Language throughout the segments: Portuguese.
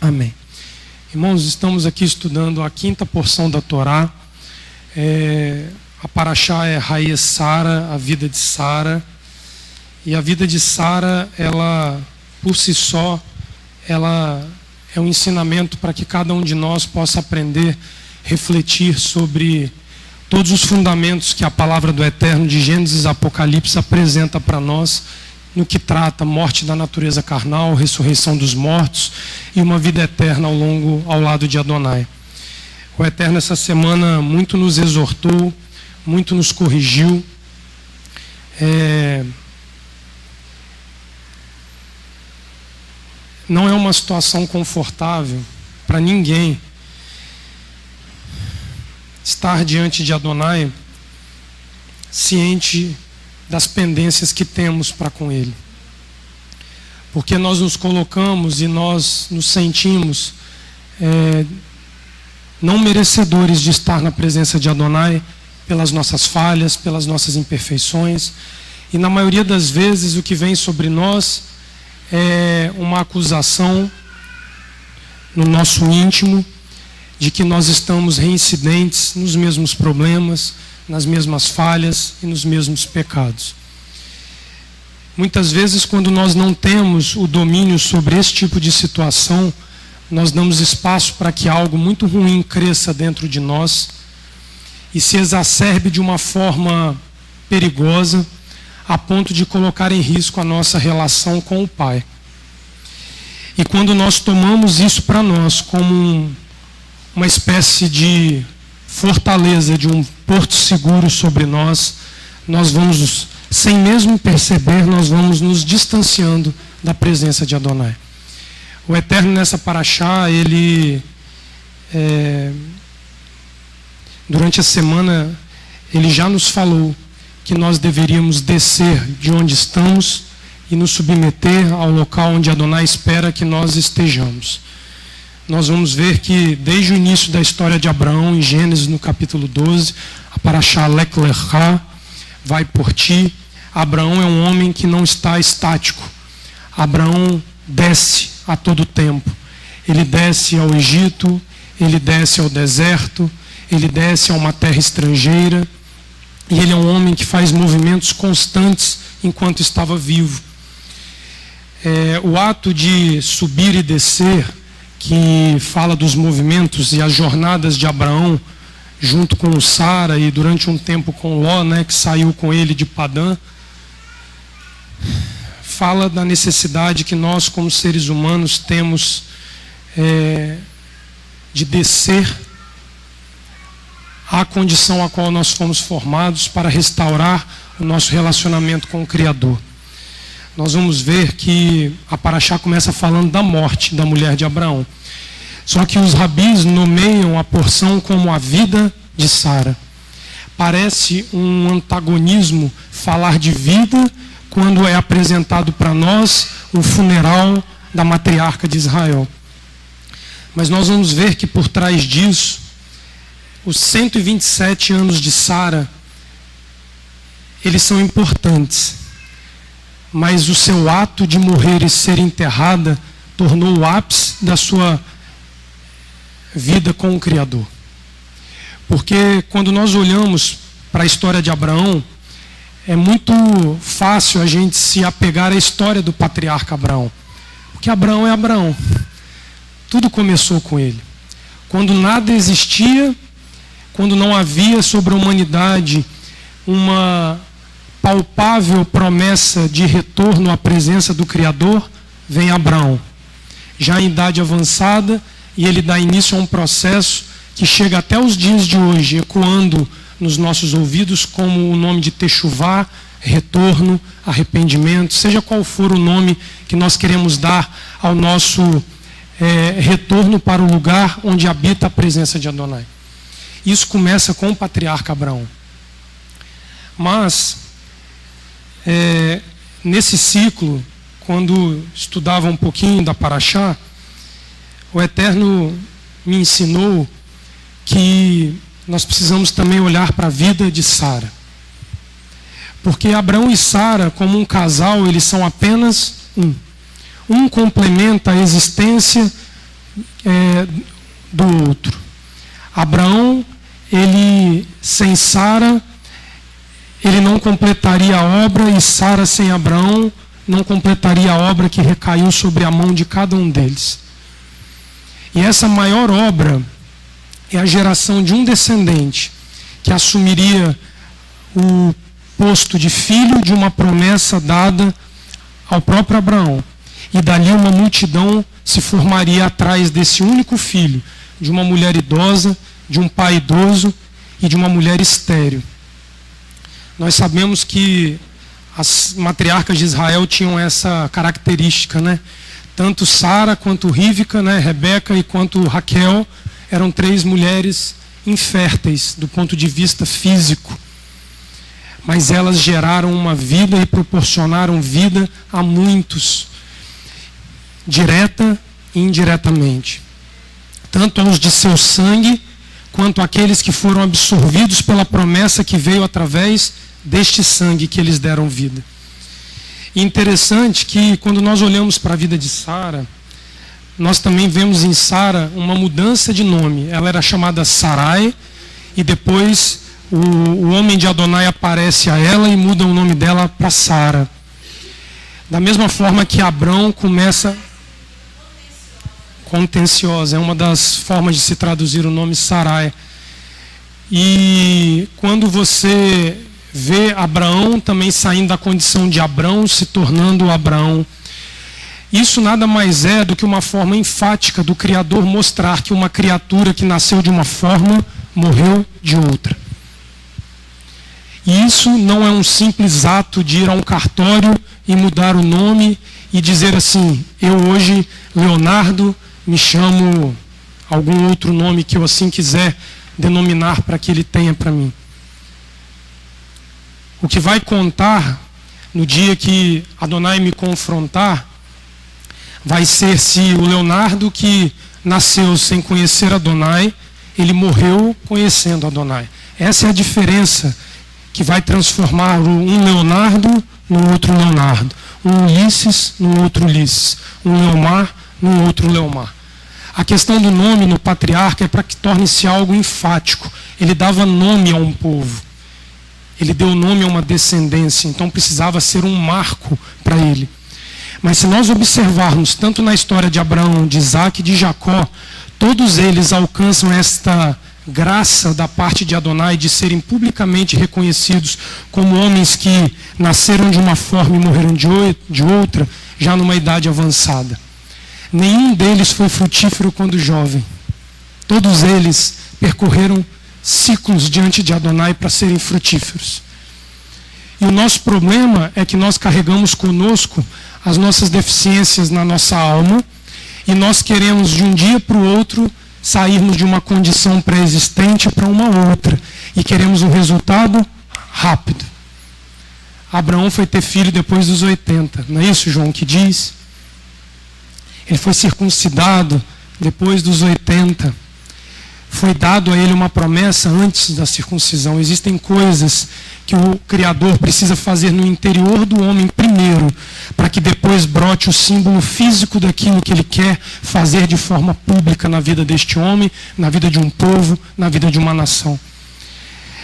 Amém. Irmãos, estamos aqui estudando a quinta porção da Torá. A Parashá é Haye Sara, a vida de Sara. E a vida de Sara, ela, por si só, ela é um ensinamento para que cada um de nós possa aprender, refletir sobre todos os fundamentos que a palavra do Eterno de Gênesis e Apocalipse apresenta para nós, no que trata morte da natureza carnal, ressurreição dos mortos e uma vida eterna ao lado de Adonai. O Eterno essa semana muito nos exortou, muito nos corrigiu. Não é uma situação confortável para ninguém estar diante de Adonai ciente das pendências que temos para com Ele. Porque nós nos colocamos e nós nos sentimos não merecedores de estar na presença de Adonai pelas nossas falhas, pelas nossas imperfeições. E na maioria das vezes o que vem sobre nós é uma acusação no nosso íntimo de que nós estamos reincidentes nos mesmos problemas, nas mesmas falhas e nos mesmos pecados. Muitas vezes, quando nós não temos o domínio sobre esse tipo de situação, nós damos espaço para que algo muito ruim cresça dentro de nós e se exacerbe de uma forma perigosa, a ponto de colocar em risco a nossa relação com o Pai. E quando nós tomamos isso para nós como uma espécie de fortaleza, de um porto seguro sobre nós, nós vamos, sem mesmo perceber, nós vamos nos distanciando da presença de Adonai. O Eterno nessa Parashá, ele, durante a semana, ele já nos falou que nós deveríamos descer de onde estamos e nos submeter ao local onde Adonai espera que nós estejamos. Nós vamos ver que desde o início da história de Abraão, em Gênesis, no capítulo 12, a Parashá Lech Lecha, vai por ti. Abraão é um homem que não está estático. Abraão desce a todo tempo. Ele desce ao Egito, ele desce ao deserto, ele desce a uma terra estrangeira. E ele é um homem que faz movimentos constantes enquanto estava vivo. O ato de subir e descer, que fala dos movimentos e as jornadas de Abraão, junto com Sara e durante um tempo com Ló, que saiu com ele de Padã, fala da necessidade que nós, como seres humanos, temos de descer à condição a qual nós fomos formados para restaurar o nosso relacionamento com o Criador. Nós vamos ver que a Parashá começa falando da morte da mulher de Abraão. Só que os rabis nomeiam a porção como a vida de Sara. Parece um antagonismo falar de vida quando é apresentado para nós o funeral da matriarca de Israel. Mas nós vamos ver que por trás disso, os 127 anos de Sara, eles são importantes. Mas o seu ato de morrer e ser enterrada tornou o ápice da sua vida com o Criador. Porque quando nós olhamos para a história de Abraão, é muito fácil a gente se apegar à história do patriarca Abraão. Porque Abraão é Abraão. Tudo começou com ele. Quando nada existia, quando não havia sobre a humanidade uma palpável promessa de retorno à presença do Criador, vem Abraão, já em idade avançada, e ele dá início a um processo que chega até os dias de hoje, ecoando nos nossos ouvidos como o nome de Teshuvá, retorno, arrependimento, seja qual for o nome que nós queremos dar ao nosso retorno para o lugar onde habita a presença de Adonai. Isso começa com o patriarca Abraão. Mas, nesse ciclo, quando estudava um pouquinho da Parashá, o Eterno me ensinou que nós precisamos também olhar para a vida de Sara. Porque Abraão e Sara, como um casal, eles são apenas um. Um complementa a existência do outro. Abraão, ele sem Sara, ele não completaria a obra, e Sara sem Abraão não completaria a obra que recaiu sobre a mão de cada um deles. E essa maior obra é a geração de um descendente que assumiria o posto de filho de uma promessa dada ao próprio Abraão. E dali uma multidão se formaria atrás desse único filho, de uma mulher idosa, de um pai idoso e de uma mulher estéril. Nós sabemos que as matriarcas de Israel tinham essa característica, né? Tanto Sara quanto Rívca, né? Rebeca e quanto Raquel eram 3 mulheres inférteis do ponto de vista físico. Mas elas geraram uma vida e proporcionaram vida a muitos, direta e indiretamente. Tanto aos de seu sangue, quanto àqueles que foram absorvidos pela promessa que veio através deste sangue que eles deram vida. E interessante que quando nós olhamos para a vida de Sara, nós também vemos em Sara uma mudança de nome. Ela era chamada Sarai, e depois o homem de Adonai aparece a ela e muda o nome dela para Sara. Da mesma forma que Abrão começa... Contenciosa, é uma das formas de se traduzir o nome Sarai. E quando você vê Abraão também saindo da condição de Abrão, se tornando Abraão, isso nada mais é do que uma forma enfática do Criador mostrar que uma criatura que nasceu de uma forma, morreu de outra. E isso não é um simples ato de ir a um cartório e mudar o nome e dizer assim: eu hoje, Leonardo, me chamo algum outro nome que eu assim quiser denominar para que ele tenha para mim. O que vai contar no dia que Adonai me confrontar vai ser se o Leonardo, que nasceu sem conhecer Adonai, ele morreu conhecendo Adonai. Essa é a diferença que vai transformar um Leonardo no outro Leonardo, um Ulisses no outro Ulisses, um Leomar no outro Leomar. A questão do nome no patriarca é para que torne-se algo enfático. Ele dava nome a um povo. Ele deu nome a uma descendência. Então precisava ser um marco para ele. Mas se nós observarmos, tanto na história de Abraão, de Isaac e de Jacó, todos eles alcançam esta graça da parte de Adonai de serem publicamente reconhecidos como homens que nasceram de uma forma e morreram de outra, já numa idade avançada. Nenhum deles foi frutífero quando jovem. Todos eles percorreram ciclos diante de Adonai para serem frutíferos. E o nosso problema é que nós carregamos conosco as nossas deficiências na nossa alma, e nós queremos de um dia para o outro sairmos de uma condição pré-existente para uma outra, e queremos um resultado rápido. Abraão foi ter filho depois dos 80, não é isso, João, que diz? Ele foi circuncidado depois dos 80. Foi dado a ele uma promessa antes da circuncisão. Existem coisas que o Criador precisa fazer no interior do homem primeiro, para que depois brote o símbolo físico daquilo que ele quer fazer de forma pública na vida deste homem, na vida de um povo, na vida de uma nação.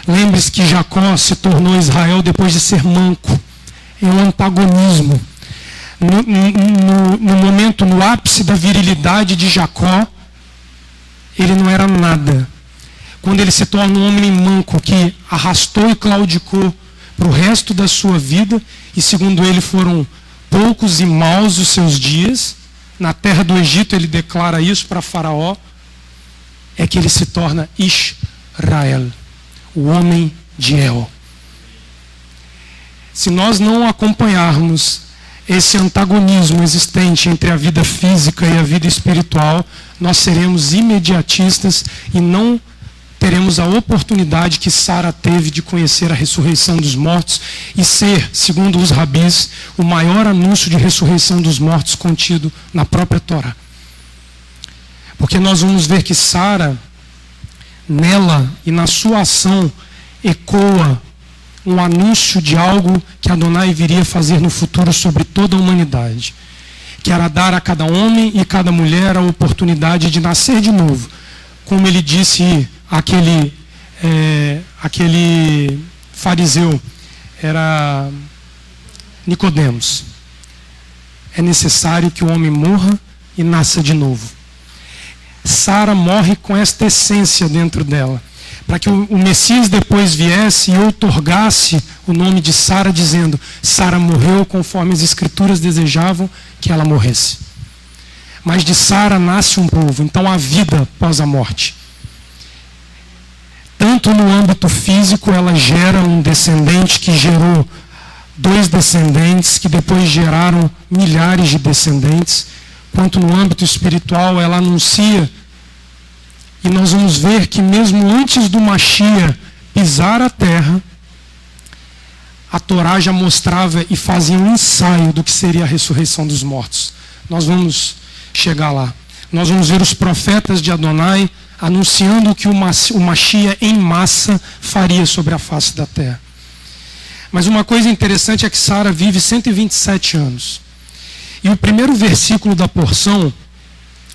Lembre-se que Jacó se tornou Israel depois de ser manco. É um antagonismo. No momento, no ápice da virilidade de Jacó, ele não era nada. Quando ele se torna um homem manco que arrastou e claudicou para o resto da sua vida, e segundo ele foram poucos e maus os seus dias, na terra do Egito ele declara isso para Faraó, é que ele se torna Israel, o homem de El. Se nós não acompanharmos esse antagonismo existente entre a vida física e a vida espiritual, nós seremos imediatistas e não teremos a oportunidade que Sara teve de conhecer a ressurreição dos mortos e ser, segundo os rabis, o maior anúncio de ressurreição dos mortos contido na própria Torá. Porque nós vamos ver que Sara, nela e na sua ação, ecoa um anúncio de algo que Adonai viria fazer no futuro sobre toda a humanidade, que era dar a cada homem e cada mulher a oportunidade de nascer de novo, como ele disse aquele fariseu, era Nicodemos. É necessário que o homem morra e nasça de novo. Sara morre com esta essência dentro dela, para que o Messias depois viesse e outorgasse o nome de Sara, dizendo: Sara morreu conforme as Escrituras desejavam que ela morresse. Mas de Sara nasce um povo, então há vida após a morte. Tanto no âmbito físico, ela gera um descendente que gerou 2 descendentes, que depois geraram milhares de descendentes, quanto no âmbito espiritual, ela anuncia. E nós vamos ver que mesmo antes do Mashiach pisar a terra, a Torá já mostrava e fazia um ensaio do que seria a ressurreição dos mortos. Nós vamos chegar lá. Nós vamos ver os profetas de Adonai anunciando o que o Mashiach em massa faria sobre a face da terra. Mas uma coisa interessante é que Sara vive 127 anos. E o primeiro versículo da porção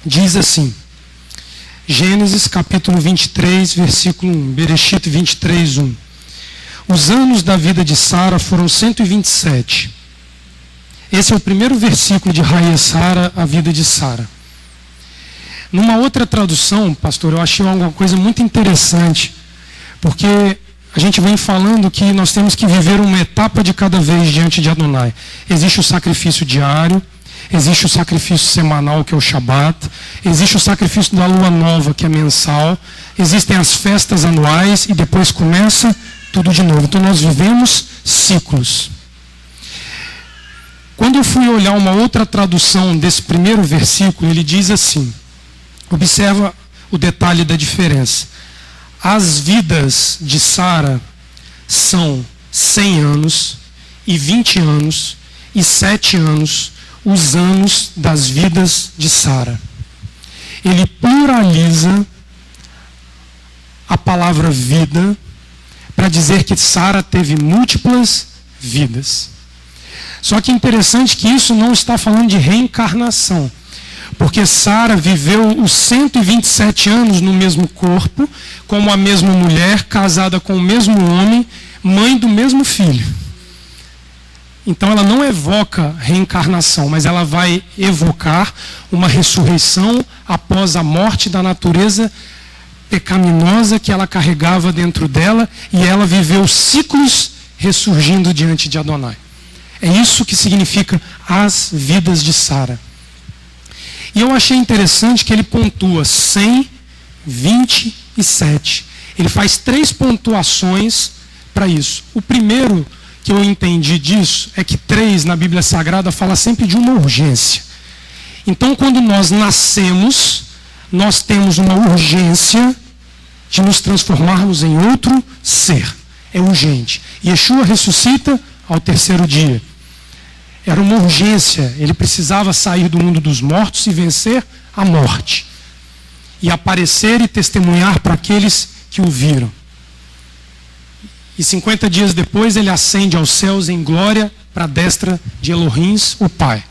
diz assim: Gênesis capítulo 23, versículo 1, Bereshit 23, 1. Os anos da vida de Sara foram 127. Esse é o primeiro versículo de Raia Sara, a vida de Sara. Numa outra tradução, pastor, eu achei alguma coisa muito interessante, porque a gente vem falando que nós temos que viver uma etapa de cada vez diante de Adonai. Existe o sacrifício diário, existe o sacrifício semanal, que é o Shabat, existe o sacrifício da lua nova, que é mensal, existem as festas anuais e depois começa tudo de novo. Então nós vivemos ciclos. Quando eu fui olhar uma outra tradução desse primeiro versículo, ele diz assim, observa o detalhe da diferença. As vidas de Sara são 100 anos e 20 anos e 7 anos, os anos das vidas de Sara. Ele pluraliza a palavra vida para dizer que Sara teve múltiplas vidas. Só que é interessante que isso não está falando de reencarnação, porque Sara viveu os 127 anos no mesmo corpo, como a mesma mulher, casada com o mesmo homem, mãe do mesmo filho. Então ela não evoca reencarnação, mas ela vai evocar uma ressurreição após a morte da natureza pecaminosa que ela carregava dentro dela, e ela viveu ciclos ressurgindo diante de Adonai. É isso que significa as vidas de Sara. E eu achei interessante que ele pontua 100, 20 e 7. Ele faz 3 pontuações para isso. O primeiro que eu entendi disso é que 3 na Bíblia Sagrada fala sempre de uma urgência. Então, quando nós nascemos, nós temos uma urgência de nos transformarmos em outro ser. É urgente. Yeshua ressuscita ao 3º dia. Era uma urgência. Ele precisava sair do mundo dos mortos e vencer a morte. E aparecer e testemunhar para aqueles que o viram. E 50 dias depois ele ascende aos céus em glória para a destra de Elohim, o Pai.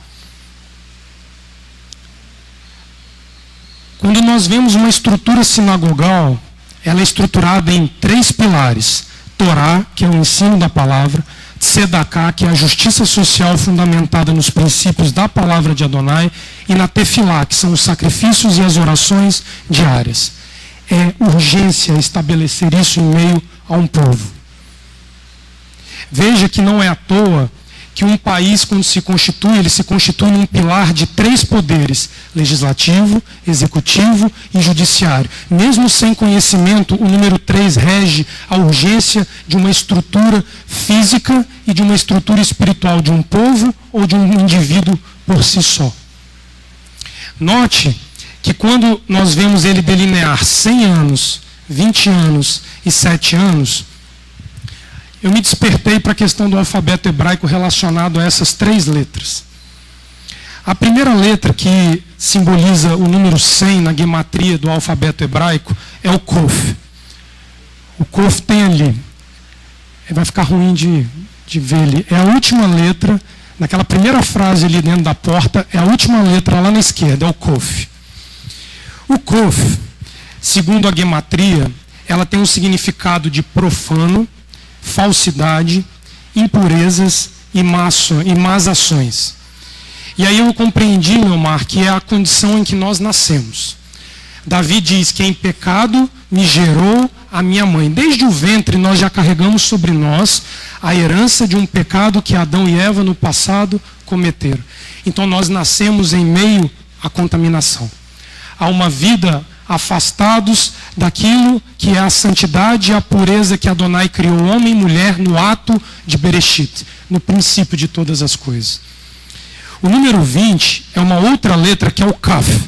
Quando nós vemos uma estrutura sinagogal, ela é estruturada em 3 pilares. Torá, que é o ensino da palavra. Tzedaká, que é a justiça social fundamentada nos princípios da palavra de Adonai. E na Tefilá, que são os sacrifícios e as orações diárias. É urgência estabelecer isso em meio a um povo. Veja que não é à toa que um país, quando se constitui, ele se constitui num pilar de 3 poderes: legislativo, executivo e judiciário. Mesmo sem conhecimento, o número 3 rege a urgência de uma estrutura física e de uma estrutura espiritual de um povo ou de um indivíduo por si só. Note que quando nós vemos ele delinear 100 anos, 20 anos e 7 anos, eu me despertei para a questão do alfabeto hebraico relacionado a essas 3 letras. A primeira letra, que simboliza o número 100 na gematria do alfabeto hebraico, é o Kof. O Kof tem ali vai ficar ruim de ver ali. É a última letra, naquela primeira frase ali dentro da porta, é a última letra lá na esquerda, é o Kof. O Kof, segundo a gematria, ela tem um significado de profano, falsidade, impurezas e más ações. E aí eu compreendi, Leomar, que é a condição em que nós nascemos. Davi diz que em pecado me gerou a minha mãe. Desde o ventre nós já carregamos sobre nós a herança de um pecado que Adão e Eva no passado cometeram. Então nós nascemos em meio à contaminação. Há uma vida afastados daquilo que é a santidade e a pureza que Adonai criou homem e mulher no ato de Bereshit, no princípio de todas as coisas. O número 20 é uma outra letra que é o Kaf.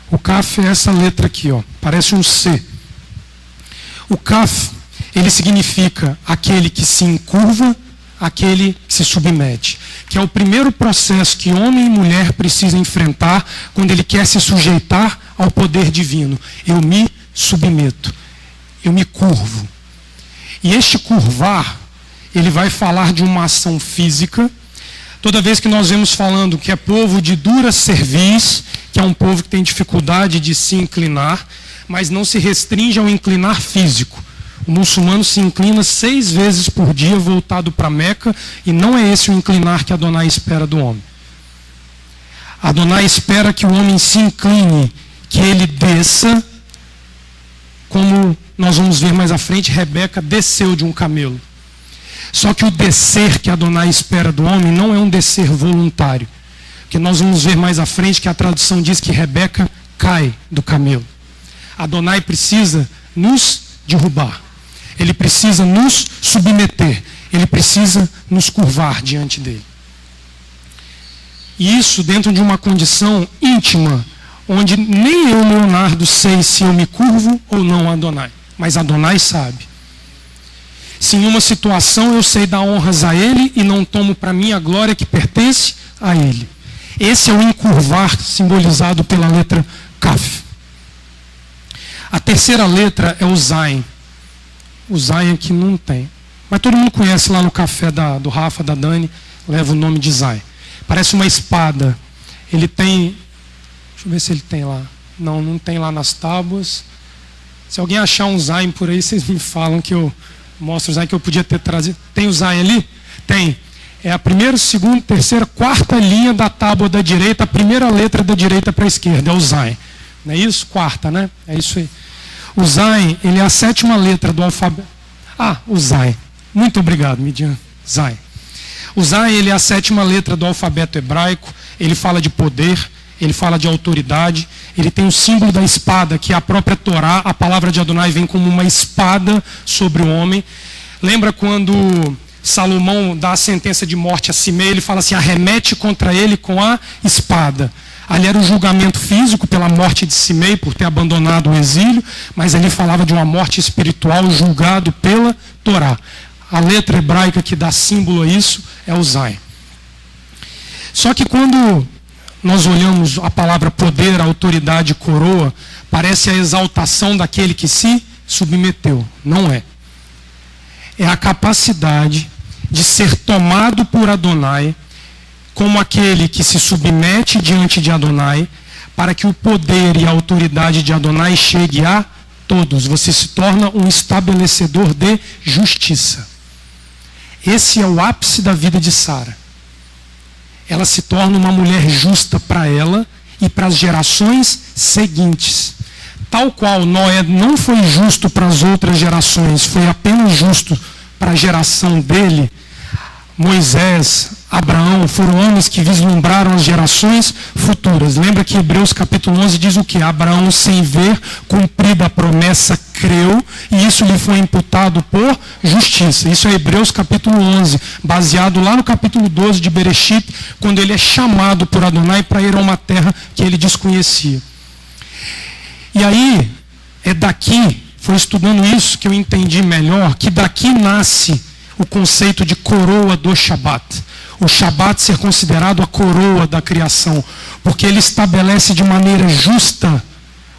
O Kaf é essa letra aqui, ó, parece um C. O Kaf, ele significa aquele que se encurva, aquele que se submete. Que é o primeiro processo que homem e mulher precisam enfrentar quando ele quer se sujeitar ao poder divino. Eu me submeto, eu me curvo. E este curvar, ele vai falar de uma ação física. Toda vez que nós vemos falando que é povo de dura cerviz, que é um povo que tem dificuldade de se inclinar, mas não se restringe ao inclinar físico. O muçulmano se inclina 6 vezes por dia voltado para Meca, e não é esse o inclinar que Adonai espera do homem. Adonai espera que o homem se incline, que ele desça, como nós vamos ver mais à frente, Rebeca desceu de um camelo. Só que o descer que Adonai espera do homem não é um descer voluntário. Porque nós vamos ver mais à frente que a tradução diz que Rebeca cai do camelo. Adonai precisa nos derrubar. Ele precisa nos submeter. Ele precisa nos curvar diante dele. E isso dentro de uma condição íntima, onde nem eu, Leonardo, sei se eu me curvo ou não a Adonai. Mas Adonai sabe. Se em uma situação eu sei dar honras a Ele e não tomo para mim a glória que pertence a Ele. Esse é o encurvar simbolizado pela letra Kaf. A terceira letra é o Zain. O Zain aqui não tem. Mas todo mundo conhece lá no café do Rafa, da Dani, leva o nome de Zain. Parece uma espada. Ele tem... Deixa eu ver se ele tem lá. Não, não tem lá nas tábuas. Se alguém achar um Zain por aí, vocês me falam que eu... Mostra o Zain que eu podia ter trazido. Tem o Zain ali? Tem. É a primeira, segunda, terceira, quarta linha da tábua da direita, a primeira letra da direita para a esquerda. É o Zain. Não é isso? Quarta, né? É isso aí. O Zain, ele é a 7ª letra do alfabeto. Ah, o Zain. Muito obrigado, Midian. Zain. O Zain, ele é a 7ª letra do alfabeto hebraico. Ele fala de poder, ele fala de autoridade. Ele tem o símbolo da espada, que é a própria Torá. A palavra de Adonai vem como uma espada sobre o homem. Lembra quando Salomão dá a sentença de morte a Simei? Ele fala assim, arremete contra ele com a espada. Ali era o julgamento físico pela morte de Simei, por ter abandonado o exílio, mas ali falava de uma morte espiritual julgado pela Torá. A letra hebraica que dá símbolo a isso é o Zain. Só que quando nós olhamos a palavra poder, autoridade, coroa, parece a exaltação daquele que se submeteu. Não é. É a capacidade de ser tomado por Adonai como aquele que se submete diante de Adonai, para que o poder e a autoridade de Adonai chegue a todos. Você se torna um estabelecedor de justiça. Esse é o ápice da vida de Sara. Ela se torna uma mulher justa para ela e para as gerações seguintes. Tal qual Noé não foi justo para as outras gerações, foi apenas justo para a geração dele, Moisés, Abraão foram homens que vislumbraram as gerações futuras. Lembra que Hebreus capítulo 11 diz o que? Abraão, sem ver, cumprida a promessa, creu, e isso lhe foi imputado por justiça. Isso é Hebreus capítulo 11, baseado lá no capítulo 12 de Bereshit, quando ele é chamado por Adonai para ir a uma terra que ele desconhecia. E aí, é daqui, foi estudando isso que eu entendi melhor, que daqui nasce o conceito de coroa do Shabat. O Shabat ser considerado a coroa da criação, porque ele estabelece de maneira justa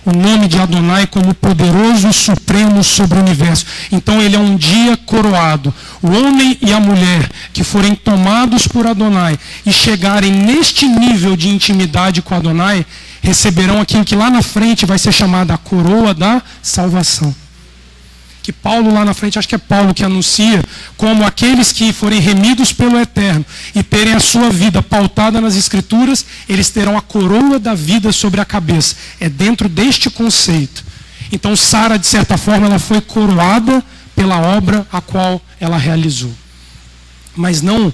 o nome de Adonai como poderoso supremo sobre o universo. Então ele é um dia coroado. O homem e a mulher que forem tomados por Adonai e chegarem neste nível de intimidade com Adonai, receberão aquilo que lá na frente vai ser chamada a coroa da salvação. Que Paulo lá na frente, acho que é Paulo que anuncia, como aqueles que forem remidos pelo Eterno e terem a sua vida pautada nas Escrituras, eles terão a coroa da vida sobre a cabeça. É dentro deste conceito. Então Sara, de certa forma, ela foi coroada pela obra a qual ela realizou. Mas não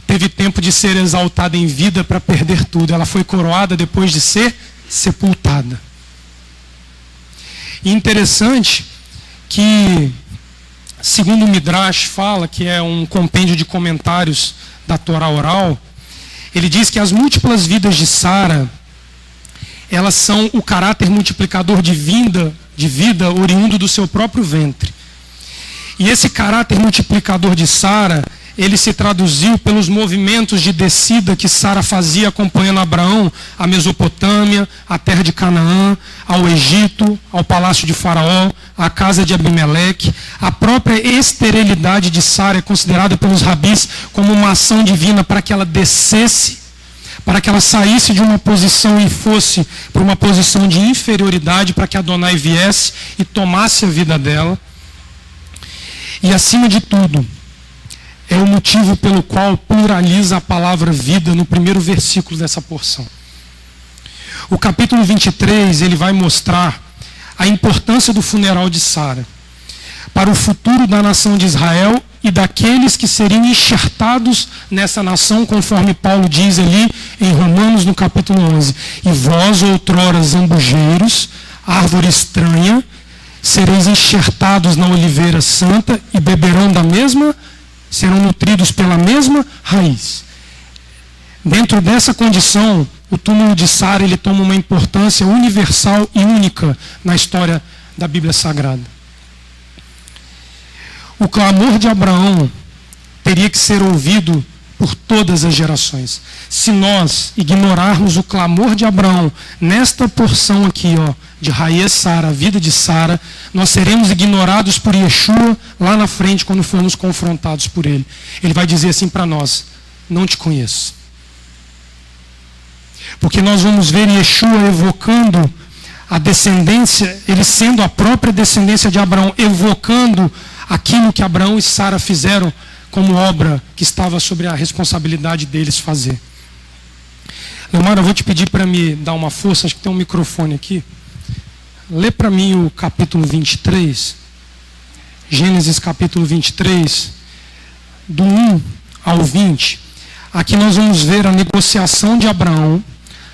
teve tempo de ser exaltada em vida para perder tudo. Ela foi coroada depois de ser sepultada. E interessante que, segundo o Midrash fala, que é um compêndio de comentários da Torá oral, ele diz que as múltiplas vidas de Sara, elas são o caráter multiplicador de vida oriundo do seu próprio ventre. E esse caráter multiplicador de Sara, ele se traduziu pelos movimentos de descida que Sara fazia acompanhando Abraão, a Mesopotâmia, a terra de Canaã, ao Egito, ao palácio de Faraó, à casa de Abimeleque. A própria esterilidade de Sara é considerada pelos rabis como uma ação divina para que ela descesse, para que ela saísse de uma posição e fosse para uma posição de inferioridade, para que Adonai viesse e tomasse a vida dela. E acima de tudo, é o motivo pelo qual pluraliza a palavra vida no primeiro versículo dessa porção. O capítulo 23, ele vai mostrar a importância do funeral de Sara para o futuro da nação de Israel e daqueles que seriam enxertados nessa nação, conforme Paulo diz ali em Romanos, no capítulo 11. E vós, outrora zambujeiros, árvore estranha, sereis enxertados na oliveira santa e beberão da mesma, serão nutridos pela mesma raiz. Dentro dessa condição, o túmulo de Sara, ele toma uma importância universal e única na história da Bíblia Sagrada. O clamor de Abraão teria que ser ouvido por todas as gerações. Se nós ignorarmos o clamor de Abraão nesta porção aqui, de Raiz Sara, a vida de Sara, nós seremos ignorados por Yeshua lá na frente quando formos confrontados por ele. Ele vai dizer assim para nós: não te conheço. Porque nós vamos ver Yeshua evocando a descendência, ele sendo a própria descendência de Abraão, evocando aquilo que Abraão e Sara fizeram como obra que estava sobre a responsabilidade deles fazer. Leomar, eu vou te pedir para me dar uma força, acho que tem um microfone aqui. Lê para mim o capítulo 23, Gênesis capítulo 23, do 1 ao 20. Aqui nós vamos ver a negociação de Abraão,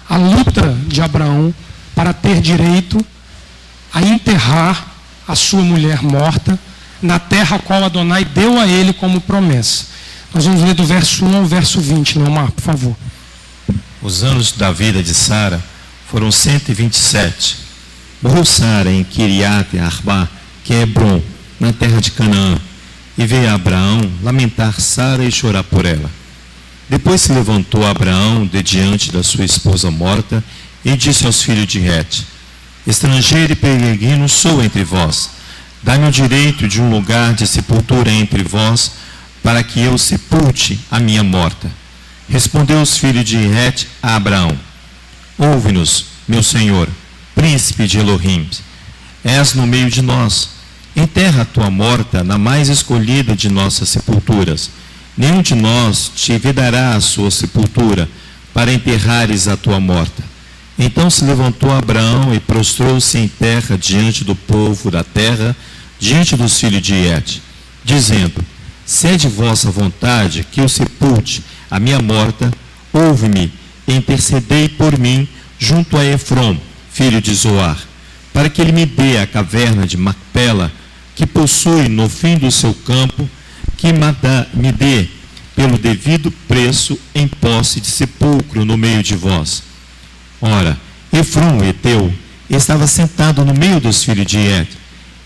a luta de Abraão para ter direito a enterrar a sua mulher morta na terra a qual Adonai deu a ele como promessa. Nós vamos ler do verso 1 ao verso 20, Leomar, por favor. Os anos da vida de Sara foram 127. Morreu Sara em Kiriat Arba, que é Hebron, na terra de Canaã, e veio Abraão lamentar Sara e chorar por ela. Depois se levantou Abraão de diante da sua esposa morta e disse aos filhos de Het: estrangeiro e peregrino sou entre vós. Dá-me o direito de um lugar de sepultura entre vós, para que eu sepulte a minha morta. Respondeu os filhos de Het a Abraão: ouve-nos, meu senhor, príncipe de Elohim. És no meio de nós. Enterra a tua morta na mais escolhida de nossas sepulturas. Nenhum de nós te vedará a sua sepultura, para enterrares a tua morta. Então se levantou Abraão e prostrou-se em terra diante do povo da terra, diante dos filhos de Het, dizendo: se é de vossa vontade que eu sepulte a minha morta, ouve-me e intercedei por mim junto a Efrom, filho de Zoar, para que ele me dê a caverna de Macpela, que possui no fim do seu campo, que me dê pelo devido preço em posse de sepulcro no meio de vós. Ora, Efrom, Eteu, estava sentado no meio dos filhos de Het,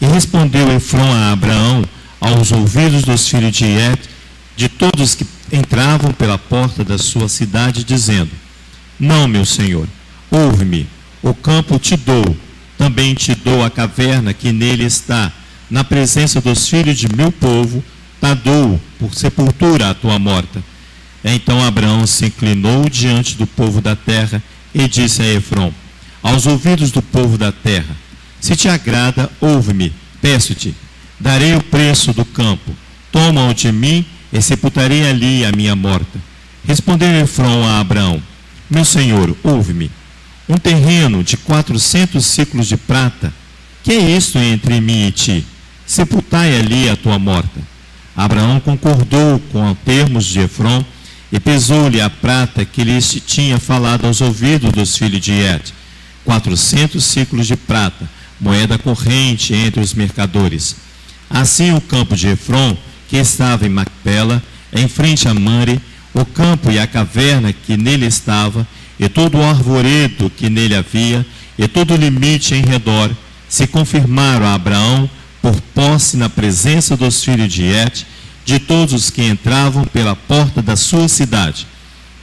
e respondeu Efrom a Abraão aos ouvidos dos filhos de Het, de todos que entravam pela porta da sua cidade, dizendo: não, meu senhor, ouve-me, o campo te dou, também te dou a caverna que nele está, na presença dos filhos de meu povo, ta dou por sepultura a tua morta. Então Abraão se inclinou diante do povo da terra e disse a Efrom, aos ouvidos do povo da terra, se te agrada, ouve-me, peço-te, darei o preço do campo, toma-o de mim e sepultarei ali a minha morta. Respondeu Efrom a Abraão, meu senhor, ouve-me, um terreno de 400 ciclos de prata, que é isto entre mim e ti? Sepultai ali a tua morta. Abraão concordou com os termos de Efrom e pesou-lhe a prata que lhes tinha falado aos ouvidos dos filhos de Het, 400 ciclos de prata, moeda corrente entre os mercadores. Assim o campo de Efrom, que estava em Macpela, em frente a Mamre, o campo e a caverna que nele estava, e todo o arvoredo que nele havia, e todo o limite em redor, se confirmaram a Abraão por posse na presença dos filhos de Het, de todos os que entravam pela porta da sua cidade.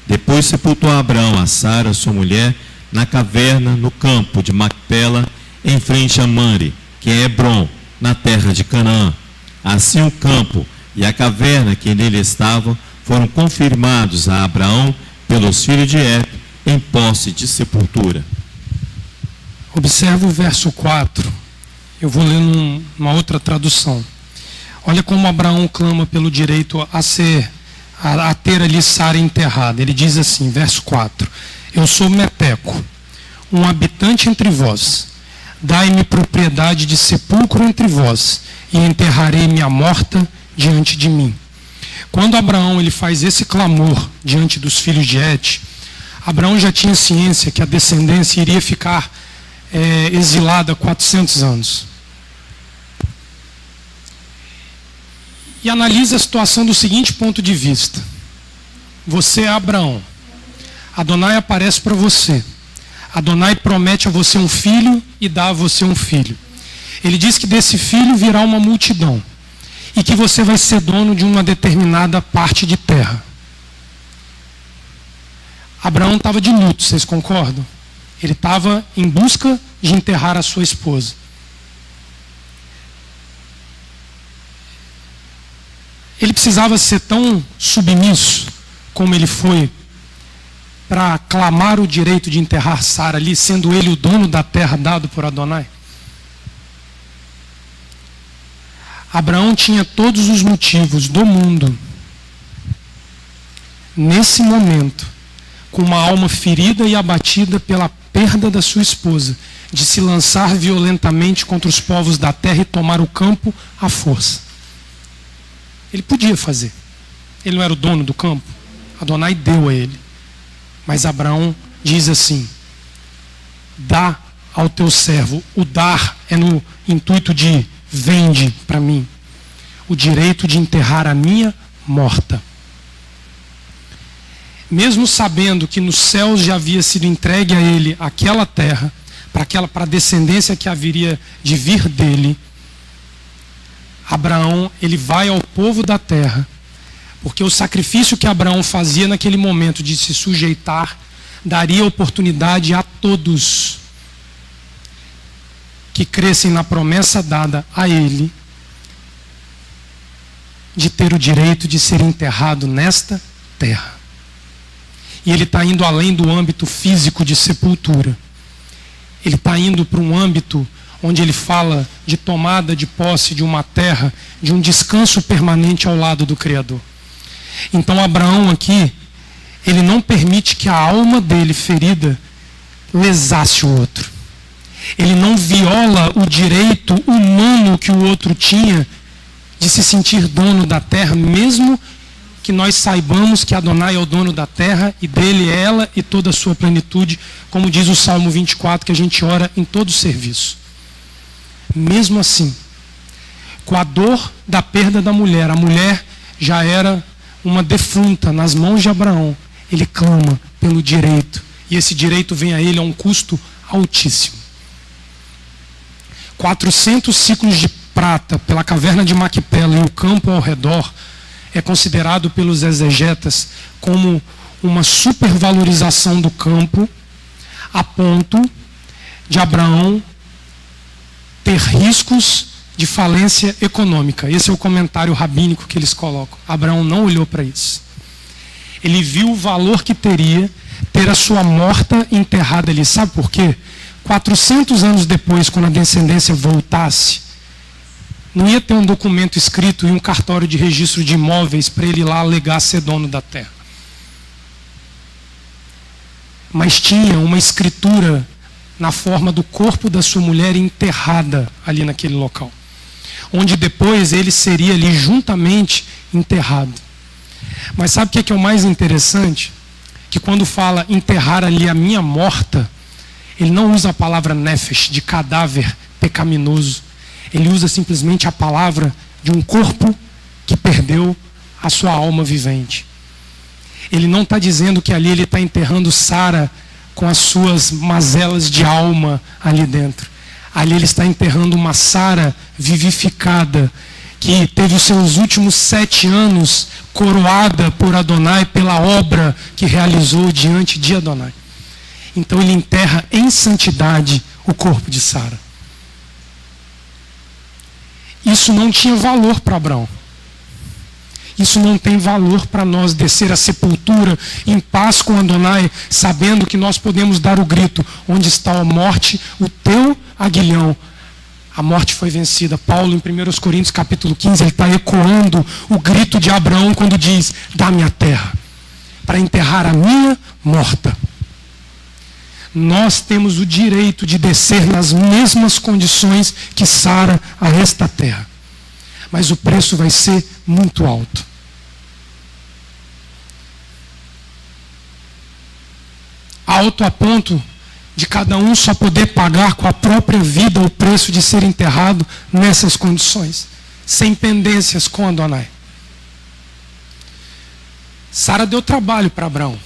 Depois sepultou Abraão a Sara, sua mulher, na caverna, no campo de Macpela, em frente a Mamre, que é Hebrom, na terra de Canaã. Assim o campo e a caverna que nele estavam foram confirmados a Abraão pelos filhos de Het em posse de sepultura. Observa o verso 4. Eu vou ler numa outra tradução. Olha como Abraão clama pelo direito a ter ali Sara enterrada. Ele diz assim, verso 4. Eu sou Meteco, um habitante entre vós. Dai-me propriedade de sepulcro entre vós, e enterrarei minha morta diante de mim. Quando Abraão ele faz esse clamor diante dos filhos de Het, Abraão já tinha ciência que a descendência iria ficar exilada 400 anos. E analisa a situação do seguinte ponto de vista. Você é Abraão. Adonai aparece para você. Adonai promete a você um filho e dá a você um filho. Ele diz que desse filho virá uma multidão e que você vai ser dono de uma determinada parte de terra. Abraão estava de luto, vocês concordam? Ele estava em busca de enterrar a sua esposa. Ele precisava ser tão submisso como ele foi para clamar o direito de enterrar Sara ali, sendo ele o dono da terra dado por Adonai? Abraão tinha todos os motivos do mundo, nesse momento, com uma alma ferida e abatida pela perda da sua esposa, de se lançar violentamente contra os povos da terra e tomar o campo à força. Ele podia fazer. Ele não era o dono do campo. Adonai deu a ele. Mas Abraão diz assim, dá ao teu servo. O dar é no intuito de vende para mim o direito de enterrar a minha morta. Mesmo sabendo que nos céus já havia sido entregue a ele aquela terra, para a descendência que haveria de vir dele, Abraão, ele vai ao povo da terra, porque o sacrifício que Abraão fazia naquele momento de se sujeitar, daria oportunidade a todos que crescem na promessa dada a ele, de ter o direito de ser enterrado nesta terra. E ele está indo além do âmbito físico de sepultura. Ele está indo para um âmbito onde ele fala de tomada de posse de uma terra, de um descanso permanente ao lado do Criador. Então Abraão aqui, ele não permite que a alma dele ferida lesasse o outro. Ele não viola o direito humano que o outro tinha de se sentir dono da terra, mesmo que nós saibamos que Adonai é o dono da terra e dele é ela e toda a sua plenitude, como diz o Salmo 24, que a gente ora em todo serviço. Mesmo assim, com a dor da perda da mulher, a mulher já era uma defunta nas mãos de Abraão, ele clama pelo direito, e esse direito vem a ele a um custo altíssimo. 400 ciclos de prata pela caverna de Macpela e o campo ao redor é considerado pelos exegetas como uma supervalorização do campo, a ponto de Abraão ter riscos de falência econômica. Esse é o comentário rabínico que eles colocam. Abraão não olhou para isso. Ele viu o valor que teria ter a sua morta enterrada ali. Sabe por quê? 400 anos depois, quando a descendência voltasse, não ia ter um documento escrito e um cartório de registro de imóveis para ele ir lá alegar ser dono da terra. Mas tinha uma escritura na forma do corpo da sua mulher enterrada ali naquele local, onde depois ele seria ali juntamente enterrado. Mas sabe o que é o mais interessante? Que quando fala enterrar ali a minha morta, ele não usa a palavra nefesh, de cadáver pecaminoso. Ele usa simplesmente a palavra de um corpo que perdeu a sua alma vivente. Ele não está dizendo que ali ele está enterrando Sara com as suas mazelas de alma ali dentro. Ali ele está enterrando uma Sara vivificada, que teve os seus últimos 7 anos coroada por Adonai pela obra que realizou diante de Adonai. Então ele enterra em santidade o corpo de Sara. Isso não tinha valor para Abraão. Isso não tem valor para nós descer a sepultura em paz com Adonai, sabendo que nós podemos dar o grito: onde está a morte, o teu aguilhão? A morte foi vencida. Paulo, em 1 Coríntios capítulo 15, ele está ecoando o grito de Abraão quando diz: dá-me a terra, para enterrar a minha morta. Nós temos o direito de descer nas mesmas condições que Sara a esta terra. Mas o preço vai ser muito alto. Alto a ponto de cada um só poder pagar com a própria vida o preço de ser enterrado nessas condições, sem pendências com Adonai. Sara deu trabalho para Abraão.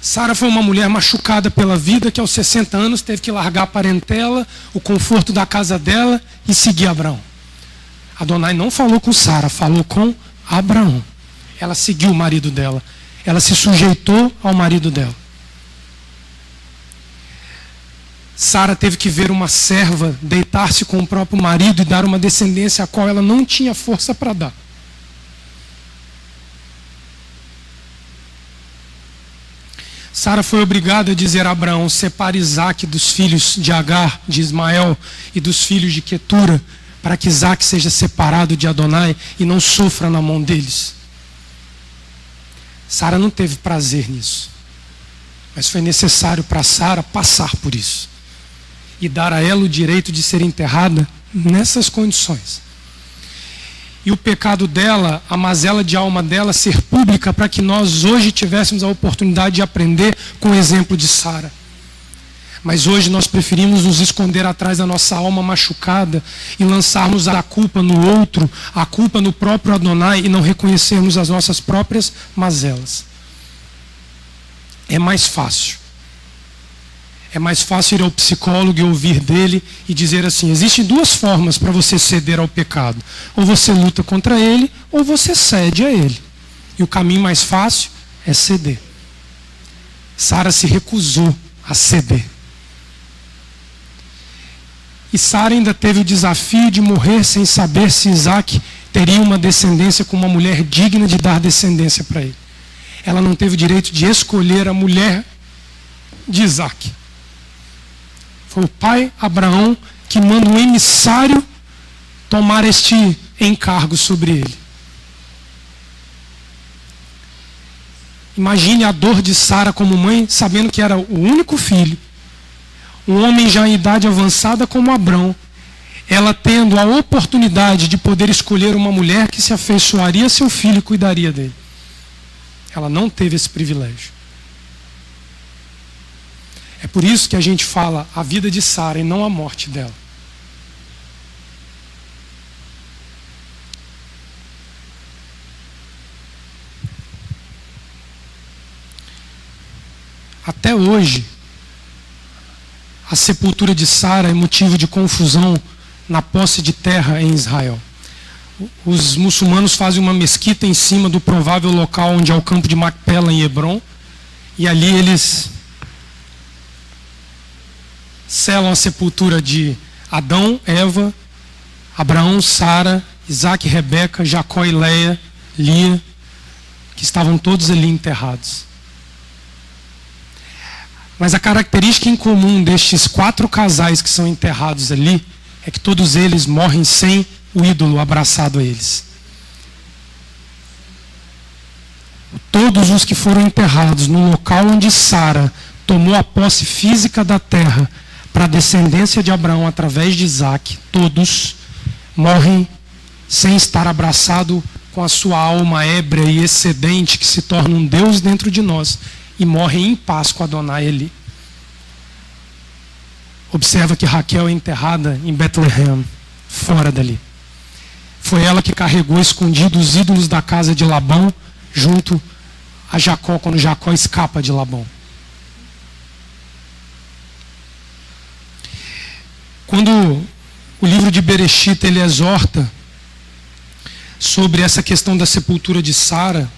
Sara foi uma mulher machucada pela vida que aos 60 anos teve que largar a parentela, o conforto da casa dela e seguir Abraão. Adonai não falou com Sara, falou com Abraão. Ela seguiu o marido dela. Ela se sujeitou ao marido dela. Sara teve que ver uma serva deitar-se com o próprio marido e dar uma descendência a qual ela não tinha força para dar. Sara foi obrigada a dizer a Abraão: separe Isaque dos filhos de Agar, de Ismael e dos filhos de Quetura, para que Isaque seja separado de Adonai e não sofra na mão deles. Sara não teve prazer nisso, mas foi necessário para Sara passar por isso e dar a ela o direito de ser enterrada nessas condições. E o pecado dela, a mazela de alma dela ser pública, para que nós hoje tivéssemos a oportunidade de aprender com o exemplo de Sara. Mas hoje nós preferimos nos esconder atrás da nossa alma machucada e lançarmos a culpa no outro, a culpa no próprio Adonai, e não reconhecermos as nossas próprias mazelas. É mais fácil. É mais fácil ir ao psicólogo e ouvir dele e dizer assim: existem 2 formas para você ceder ao pecado. Ou você luta contra ele, ou você cede a ele. E o caminho mais fácil é ceder. Sara se recusou a ceder. E Sara ainda teve o desafio de morrer sem saber se Isaque teria uma descendência com uma mulher digna de dar descendência para ele. Ela não teve o direito de escolher a mulher de Isaque. Foi o pai Abraão que manda um emissário tomar este encargo sobre ele. Imagine a dor de Sara como mãe, sabendo que era o único filho, um homem já em idade avançada como Abrão, ela tendo a oportunidade de poder escolher uma mulher que se afeiçoaria a seu filho e cuidaria dele. Ela não teve esse privilégio. É por isso que a gente fala a vida de Sara e não a morte dela. Até hoje, a sepultura de Sara é motivo de confusão na posse de terra em Israel. Os muçulmanos fazem uma mesquita em cima do provável local onde é o campo de Macpela, em Hebron, e ali eles selam a sepultura de Adão, Eva, Abraão, Sara, Isaac, Rebeca, Jacó e Leia, Lia, que estavam todos ali enterrados. Mas a característica em comum destes 4 casais que são enterrados ali é que todos eles morrem sem o ídolo abraçado a eles. Todos os que foram enterrados no local onde Sara tomou a posse física da terra para a descendência de Abraão através de Isaac, todos morrem sem estar abraçado com a sua alma ébria e excedente que se torna um Deus dentro de nós e morrem em paz com Adonai Eli. Observa que Raquel é enterrada em Betlehem, fora dali. Foi ela que carregou escondido os ídolos da casa de Labão junto a Jacó, quando Jacó escapa de Labão. Quando o livro de Bereshit ele exorta sobre essa questão da sepultura de Sara,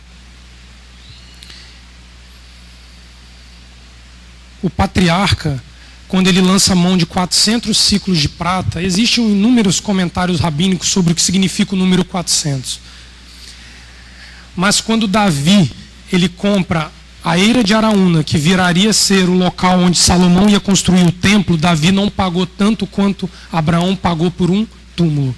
o patriarca, quando ele lança a mão de 400 ciclos de prata, existem inúmeros comentários rabínicos sobre o que significa o número 400. Mas quando Davi ele compra a eira de Araúna, que viraria ser o local onde Salomão ia construir o templo, Davi não pagou tanto quanto Abraão pagou por um túmulo.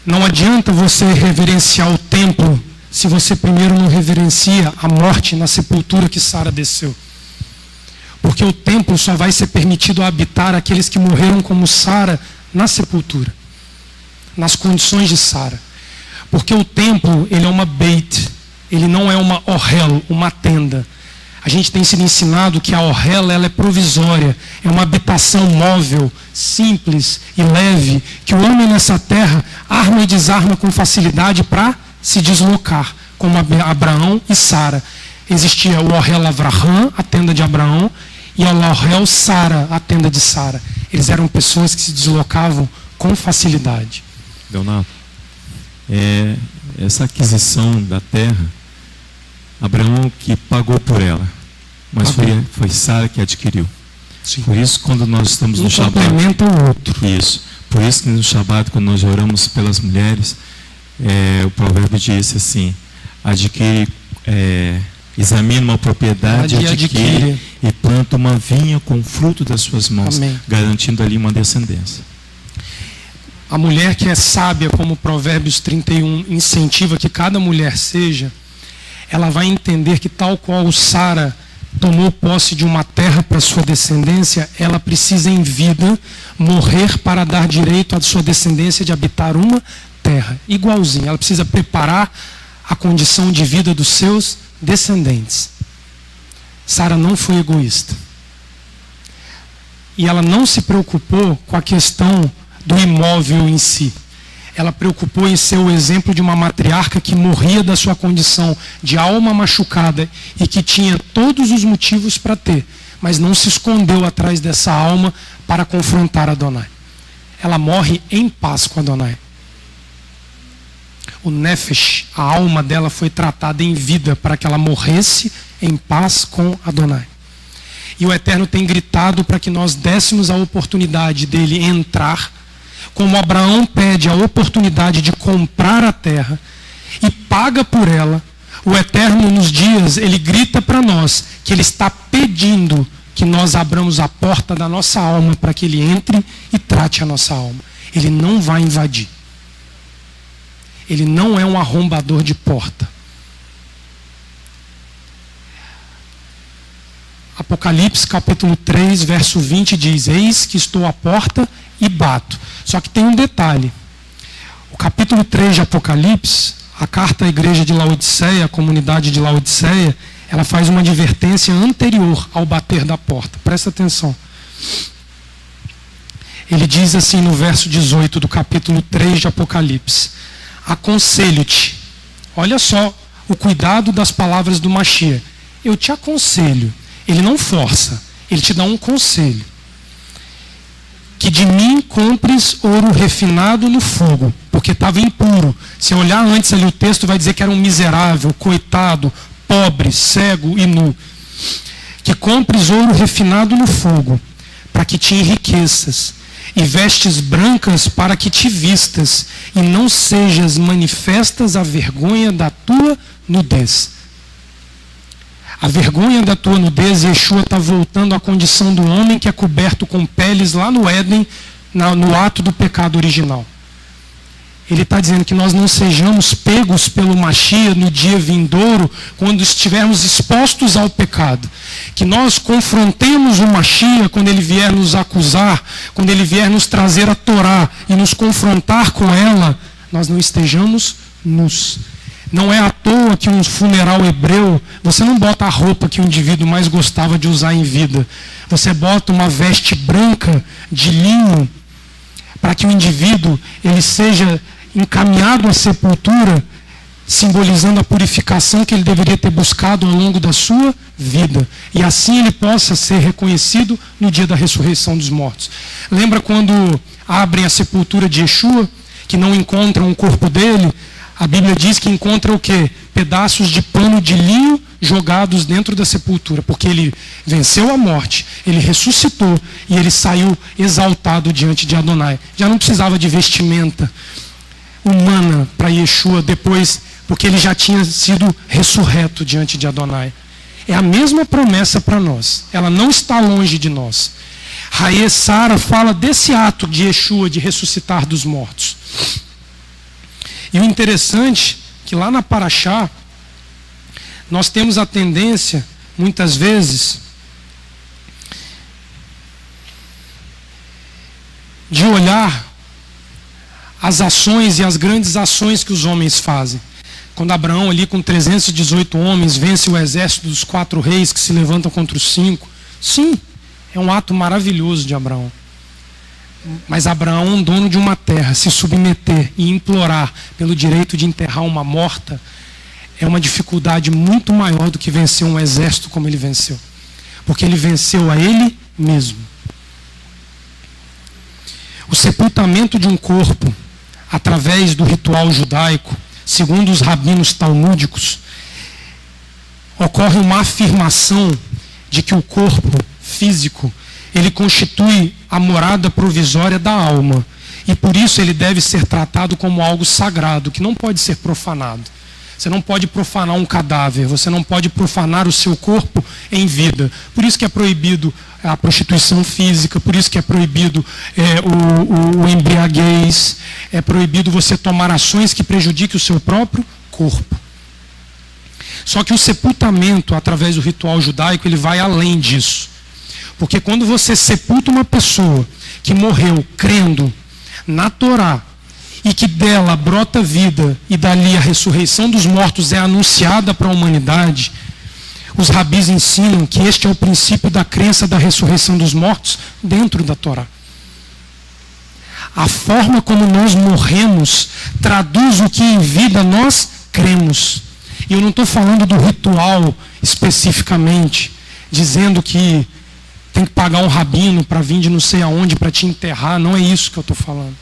Não adianta você reverenciar o templo se você primeiro não reverencia a morte na sepultura que Sara desceu. Porque o templo só vai ser permitido habitar aqueles que morreram como Sara na sepultura, nas condições de Sara. Porque o templo, ele é uma beit, ele não é uma orel, uma tenda. A gente tem sido ensinado que a orel ela é provisória, é uma habitação móvel, simples e leve, que o homem nessa terra arma e desarma com facilidade para se deslocar, como Abraão e Sara. Existia o orel Avraham, a tenda de Abraão, e o orel Sara, a tenda de Sara. Eles eram pessoas que se deslocavam com facilidade. Leonardo, essa aquisição da terra, Abraão que pagou por ela, mas foi Sara que adquiriu. Sim. Por isso, quando nós estamos no Shabat, complementa o outro. Isso. Por isso que no Shabat, quando nós oramos pelas mulheres, o provérbio diz assim: examina uma propriedade, adquire e planta uma vinha com o fruto das suas mãos, Amém. Garantindo ali uma descendência. A mulher que é sábia, como Provérbios 31 incentiva que cada mulher seja, ela vai entender que tal qual Sara tomou posse de uma terra para sua descendência, ela precisa em vida morrer para dar direito à sua descendência de habitar uma terra. Igualzinho, ela precisa preparar a condição de vida dos seus descendentes. Sara não foi egoísta. E ela não se preocupou com a questão do imóvel em si. Ela preocupou em ser o exemplo de uma matriarca que morria da sua condição de alma machucada e que tinha todos os motivos para ter, mas não se escondeu atrás dessa alma para confrontar Adonai. Ela morre em paz com Adonai. O Nefesh, a alma dela foi tratada em vida para que ela morresse em paz com Adonai. E o Eterno tem gritado para que nós dessemos a oportunidade dele entrar, como Abraão pede a oportunidade de comprar a terra e paga por ela. O Eterno nos dias, ele grita para nós que ele está pedindo que nós abramos a porta da nossa alma para que ele entre e trate a nossa alma. Ele não vai invadir. Ele não é um arrombador de porta. Apocalipse capítulo 3, verso 20 diz: eis que estou à porta e bato. Só que tem um detalhe. O capítulo 3 de Apocalipse, a carta à igreja de Laodiceia, a comunidade de Laodiceia, ela faz uma advertência anterior ao bater da porta. Presta atenção. Ele diz assim no verso 18 do capítulo 3 de Apocalipse: aconselho-te. Olha só o cuidado das palavras do Mashiach. Eu te aconselho. Ele não força, ele te dá um conselho. Que de mim compres ouro refinado no fogo, porque estava impuro. Se olhar antes ali o texto vai dizer que era um miserável, coitado, pobre, cego e nu. que compres ouro refinado no fogo, para que te enriqueças, e vestes brancas para que te vistas, e não sejas manifestas a vergonha da tua nudez. A vergonha da tua nudez, Yeshua está voltando à condição do homem que é coberto com peles lá no Éden, no ato do pecado original. Ele está dizendo que nós não sejamos pegos pelo Mashiach no dia vindouro, quando estivermos expostos ao pecado. Que nós confrontemos o Mashiach quando ele vier nos acusar, quando ele vier nos trazer a Torá e nos confrontar com ela, nós não estejamos nus. Não é à toa que um funeral hebreu, você não bota a roupa que o indivíduo mais gostava de usar em vida. Você bota uma veste branca de linho para que o indivíduo ele seja encaminhado à sepultura, simbolizando a purificação que ele deveria ter buscado ao longo da sua vida. E assim ele possa ser reconhecido no dia da ressurreição dos mortos. Lembra quando abrem a sepultura de Yeshua, que não encontram o corpo dele? A Bíblia diz que encontra o quê? Pedaços de pano de linho jogados dentro da sepultura, porque ele venceu a morte, ele ressuscitou e ele saiu exaltado diante de Adonai. Já não precisava de vestimenta humana para Yeshua depois, porque ele já tinha sido ressurreto diante de Adonai. É a mesma promessa para nós, ela não está longe de nós. Raê Sara fala desse ato de Yeshua de ressuscitar dos mortos. E o interessante é que lá na Parashá, nós temos a tendência, muitas vezes, de olhar as ações e as grandes ações que os homens fazem. Quando Abraão, ali com 318 homens, vence o exército dos 4 reis que se levantam contra os 5. Sim, é um ato maravilhoso de Abraão. Mas Abraão, dono de uma terra, se submeter e implorar pelo direito de enterrar uma morta, é uma dificuldade muito maior do que vencer um exército como ele venceu. Porque ele venceu a ele mesmo. O sepultamento de um corpo, através do ritual judaico, segundo os rabinos talmúdicos, ocorre uma afirmação de que o corpo físico ele constitui a morada provisória da alma. E por isso ele deve ser tratado como algo sagrado, que não pode ser profanado. Você não pode profanar um cadáver, você não pode profanar o seu corpo em vida. Por isso que é proibido a prostituição física, por isso que é proibido o embriaguez, é proibido você tomar ações que prejudiquem o seu próprio corpo. Só que o sepultamento, através do ritual judaico, ele vai além disso. Porque quando você sepulta uma pessoa que morreu crendo na Torá e que dela brota vida e dali a ressurreição dos mortos é anunciada para a humanidade, os rabis ensinam que este é o princípio da crença da ressurreição dos mortos dentro da Torá. A forma como nós morremos traduz o que em vida nós cremos. E eu não estou falando do ritual especificamente, dizendo que tem que pagar um rabino para vir de não sei aonde para te enterrar. Não é isso que eu estou falando.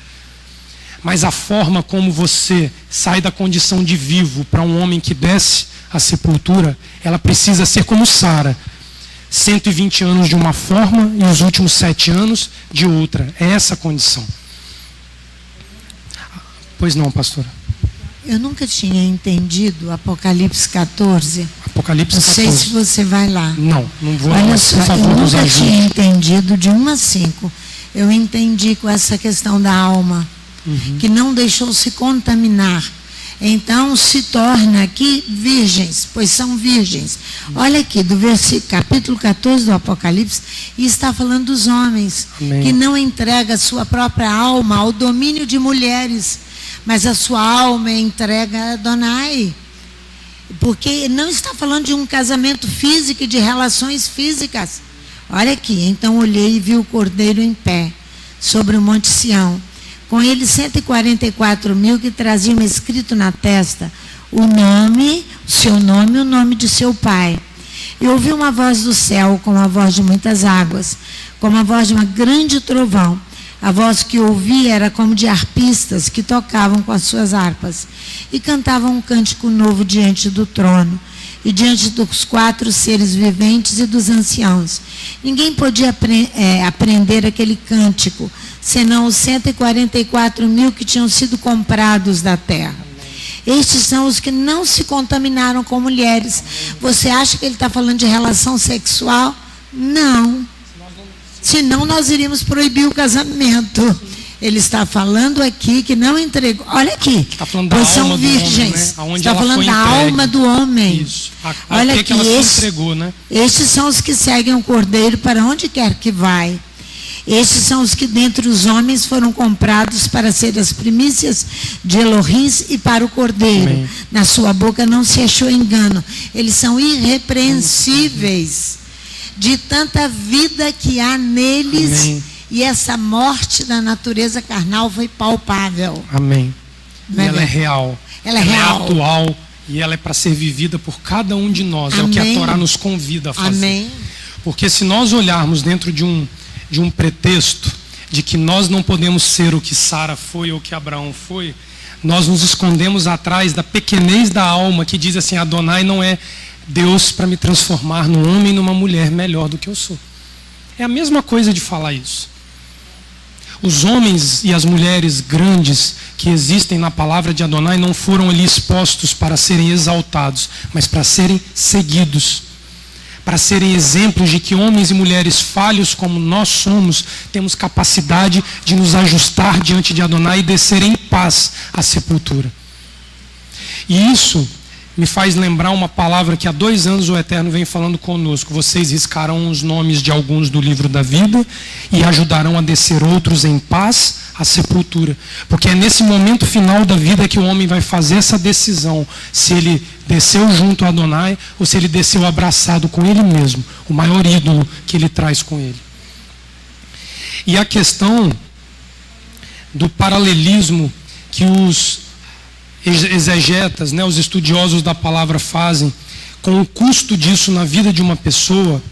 Mas a forma como você sai da condição de vivo para um homem que desce à sepultura, ela precisa ser como Sara. 120 anos de uma forma e os últimos 7 anos de outra. É essa a condição. Pois não, pastora. Eu nunca tinha entendido Apocalipse 14. Apocalipse 14. Não sei se você vai lá. Não vou. Olha só, eu nunca tinha entendido de 1 a 5. Eu entendi com essa questão da alma, que não deixou se contaminar. Então se torna aqui virgens, pois são virgens. Olha aqui, do capítulo 14 do Apocalipse, e está falando dos homens. Amém. Que não entrega a sua própria alma ao domínio de mulheres, mas a sua alma é entregue a Adonai. Porque não está falando de um casamento físico e de relações físicas. Olha aqui, então olhei e vi o Cordeiro em pé, sobre o Monte Sião. Com ele 144.000 que traziam escrito na testa o seu nome e o nome de seu pai. E ouvi uma voz do céu, como a voz de muitas águas, como a voz de uma grande trovão. A voz que ouvi era como de arpistas que tocavam com as suas harpas e cantavam um cântico novo diante do trono. e diante dos 4 seres viventes e dos anciãos. Ninguém podia aprender aquele cântico, senão os 144.000 que tinham sido comprados da terra. Estes são os que não se contaminaram com mulheres. Você acha que ele está falando de relação sexual? Não. Senão nós iríamos proibir o casamento. Ele está falando aqui que não entregou. Olha aqui, pois são virgens. Homem, né? Está falando da alma do homem. Isso. Olha aqui, entregou, né? Estes são os que seguem o Cordeiro para onde quer que vai. Estes são os que dentre os homens foram comprados para ser as primícias de Elohim e para o Cordeiro. Amém. Na sua boca não se achou engano. Eles são irrepreensíveis de tanta vida que há neles. Amém. E essa morte da natureza carnal foi palpável. Amém. Não E é ela é verdade? real. Ela é real. Atual. E ela é para ser vivida por cada um de nós. Amém. É o que a Torá nos convida a fazer. Amém. Porque se nós olharmos dentro de um pretexto de que nós não podemos ser o que Sara foi ou o que Abraão foi, nós nos escondemos atrás da pequenez da alma que diz assim: Adonai não é Deus para me transformar num homem e numa mulher melhor do que eu sou. É a mesma coisa de falar isso. Os homens e as mulheres grandes que existem na palavra de Adonai não foram ali expostos para serem exaltados, mas para serem seguidos. Para serem exemplos de que homens e mulheres falhos como nós somos, temos capacidade de nos ajustar diante de Adonai e descer em paz à sepultura. E isso me faz lembrar uma palavra que há 2 anos o Eterno vem falando conosco. Vocês riscarão os nomes de alguns do livro da vida e ajudarão a descer outros em paz à sepultura. Porque é nesse momento final da vida que o homem vai fazer essa decisão, se ele desceu junto a Adonai ou se ele desceu abraçado com ele mesmo, o maior ídolo que ele traz com ele. E a questão do paralelismo que os exegetas, né, os estudiosos da palavra fazem com o custo disso na vida de uma pessoa,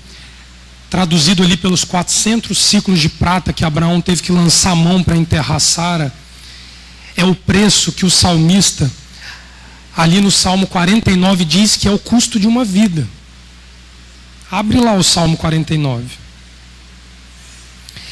traduzido ali pelos 400 ciclos de prata que Abraão teve que lançar a mão para enterrar Sara, é o preço que o salmista ali no Salmo 49 diz que é o custo de uma vida. Abre lá o Salmo 49.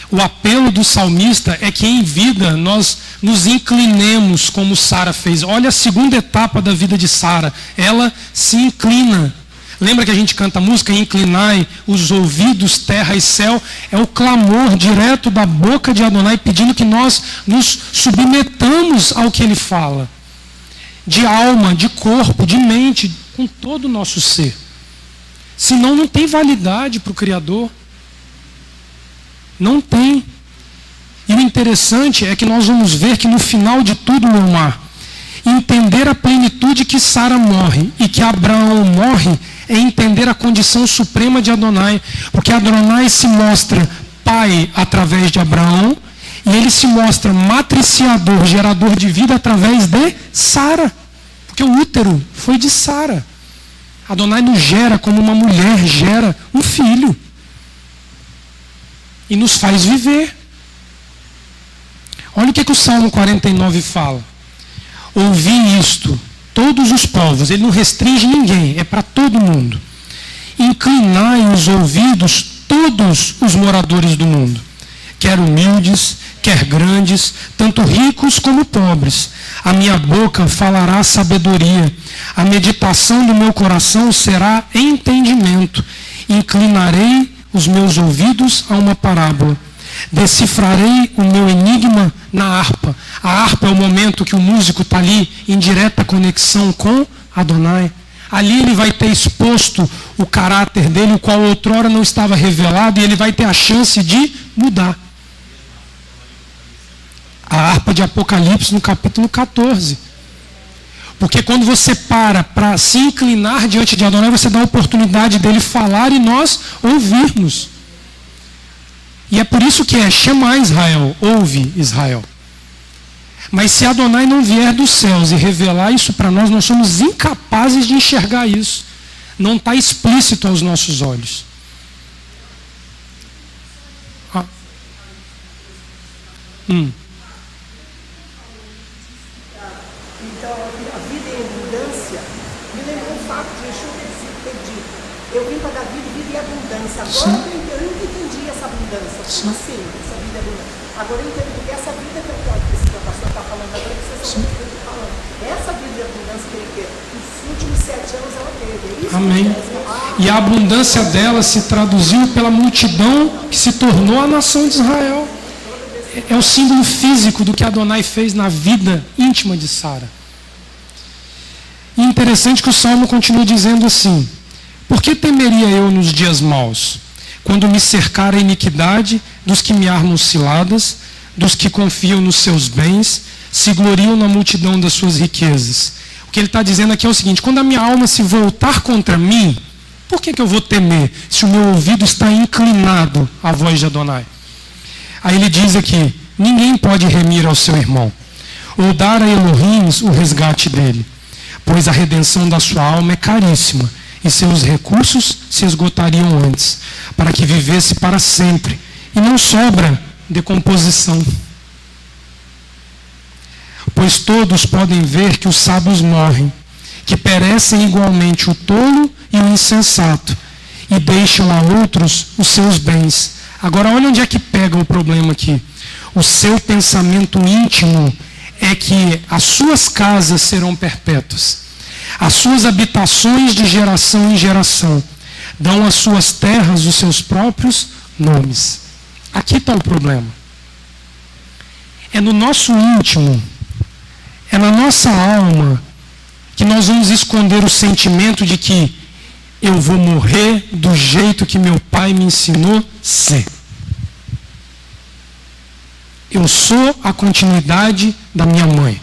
O apelo do salmista é que em vida nós nos inclinemos como Sara fez. Olha a segunda etapa da vida de Sara. Ela se inclina. Lembra que a gente canta a música Inclinai os ouvidos, terra e céu? É o clamor direto da boca de Adonai pedindo que nós nos submetamos ao que ele fala. De alma, de corpo, de mente, com todo o nosso ser. Senão não tem validade para o Criador. Não tem. E o interessante é que nós vamos ver que no final de tudo, meu mar, entender a plenitude que Sara morre e que Abraão morre é entender a condição suprema de Adonai. Porque Adonai se mostra pai através de Abraão e ele se mostra matriciador, gerador de vida através de Sara. Porque o útero foi de Sara. Adonai nos gera como uma mulher gera um filho. E nos faz viver. Olha o que o Salmo 49 fala. Ouvi isto, todos os povos. Ele não restringe ninguém, é para todo mundo. Inclinai os ouvidos, todos os moradores do mundo. Quer humildes, quer grandes, tanto ricos como pobres. A minha boca falará sabedoria. A meditação do meu coração será entendimento. Inclinarei os meus ouvidos a uma parábola. Decifrarei o meu enigma na harpa. A harpa é o momento que o músico está ali em direta conexão com Adonai. Ali ele vai ter exposto o caráter dele, o qual outrora não estava revelado, e ele vai ter a chance de mudar. A harpa de Apocalipse no capítulo 14. Porque quando você para se inclinar diante de Adonai, você dá a oportunidade dele falar e nós ouvirmos. E é por isso que é Shema Israel, ouve Israel. Mas se Adonai não vier dos céus e revelar isso para nós, nós somos incapazes de enxergar isso. Não está explícito aos nossos olhos. Então, a vida em abundância me lembrou o fato de Yeshua ter sido entendi. Eu vim para dar vida e abundância. Agora eu nunca entendi essa abundância. Como assim? Essa vida é abundância. Agora eu entendo porque essa vida que o pastor está falando agora, que vocês estão falando. Essa vida de abundância que ele quer, nos últimos 7 anos ela teve. É isso. Amém. E a abundância dela se traduziu pela multidão que se tornou a nação de Israel. É o símbolo físico do que Adonai fez na vida íntima de Sara. E interessante que o Salmo continua dizendo assim: por que temeria eu nos dias maus, quando me cercar a iniquidade dos que me armam ciladas, dos que confiam nos seus bens, se gloriam na multidão das suas riquezas? O que ele está dizendo aqui é o seguinte: quando a minha alma se voltar contra mim, por que eu vou temer, se o meu ouvido está inclinado à voz de Adonai? Aí ele diz aqui: ninguém pode remir ao seu irmão, ou dar a Elohim o resgate dele, pois a redenção da sua alma é caríssima, e seus recursos se esgotariam antes, para que vivesse para sempre, e não sobra decomposição. Pois todos podem ver que os sábios morrem, que perecem igualmente o tolo e o insensato, e deixam a outros os seus bens. Agora olha onde é que pega o problema aqui. O seu pensamento íntimo é que as suas casas serão perpétuas, as suas habitações de geração em geração, dão às suas terras os seus próprios nomes. Aqui está o problema. É no nosso íntimo, é na nossa alma, que nós vamos esconder o sentimento de que eu vou morrer do jeito que meu pai me ensinou ser. Eu sou a continuidade da minha mãe.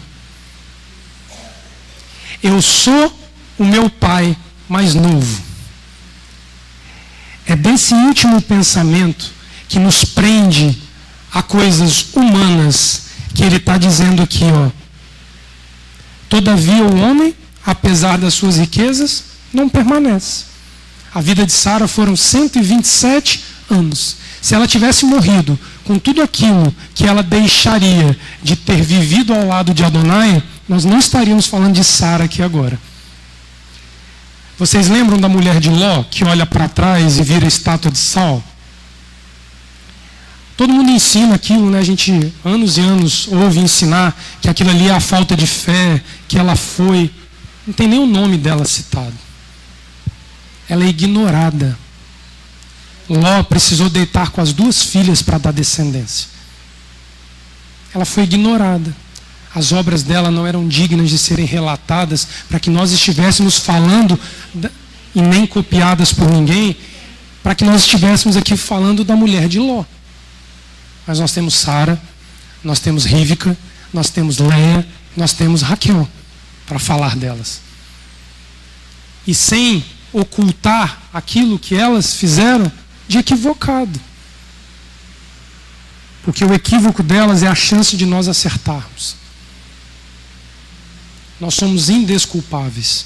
Eu sou o meu pai mais novo. É desse íntimo pensamento que nos prende a coisas humanas que ele está dizendo aqui, ó. Todavia o homem, apesar das suas riquezas, não permanece. A vida de Sara foram 127 anos. Se ela tivesse morrido com tudo aquilo que ela deixaria de ter vivido ao lado de Adonai, nós não estaríamos falando de Sara aqui agora. Vocês lembram da mulher de Ló, que olha para trás e vira estátua de sal? Todo mundo ensina aquilo, né? A gente, anos e anos, ouve ensinar que aquilo ali é a falta de fé, que ela foi. Não tem nem o nome dela citado. Ela é ignorada. Ló precisou deitar com as 2 filhas para dar descendência. Ela foi ignorada. As obras dela não eram dignas de serem relatadas para que nós estivéssemos falando, e nem copiadas por ninguém, para que nós estivéssemos aqui falando da mulher de Ló. Mas nós temos Sara, nós temos Rívica, nós temos Leia, nós temos Raquel para falar delas. E sem ocultar aquilo que elas fizeram de equivocado. Porque o equívoco delas é a chance de nós acertarmos. Nós somos indesculpáveis.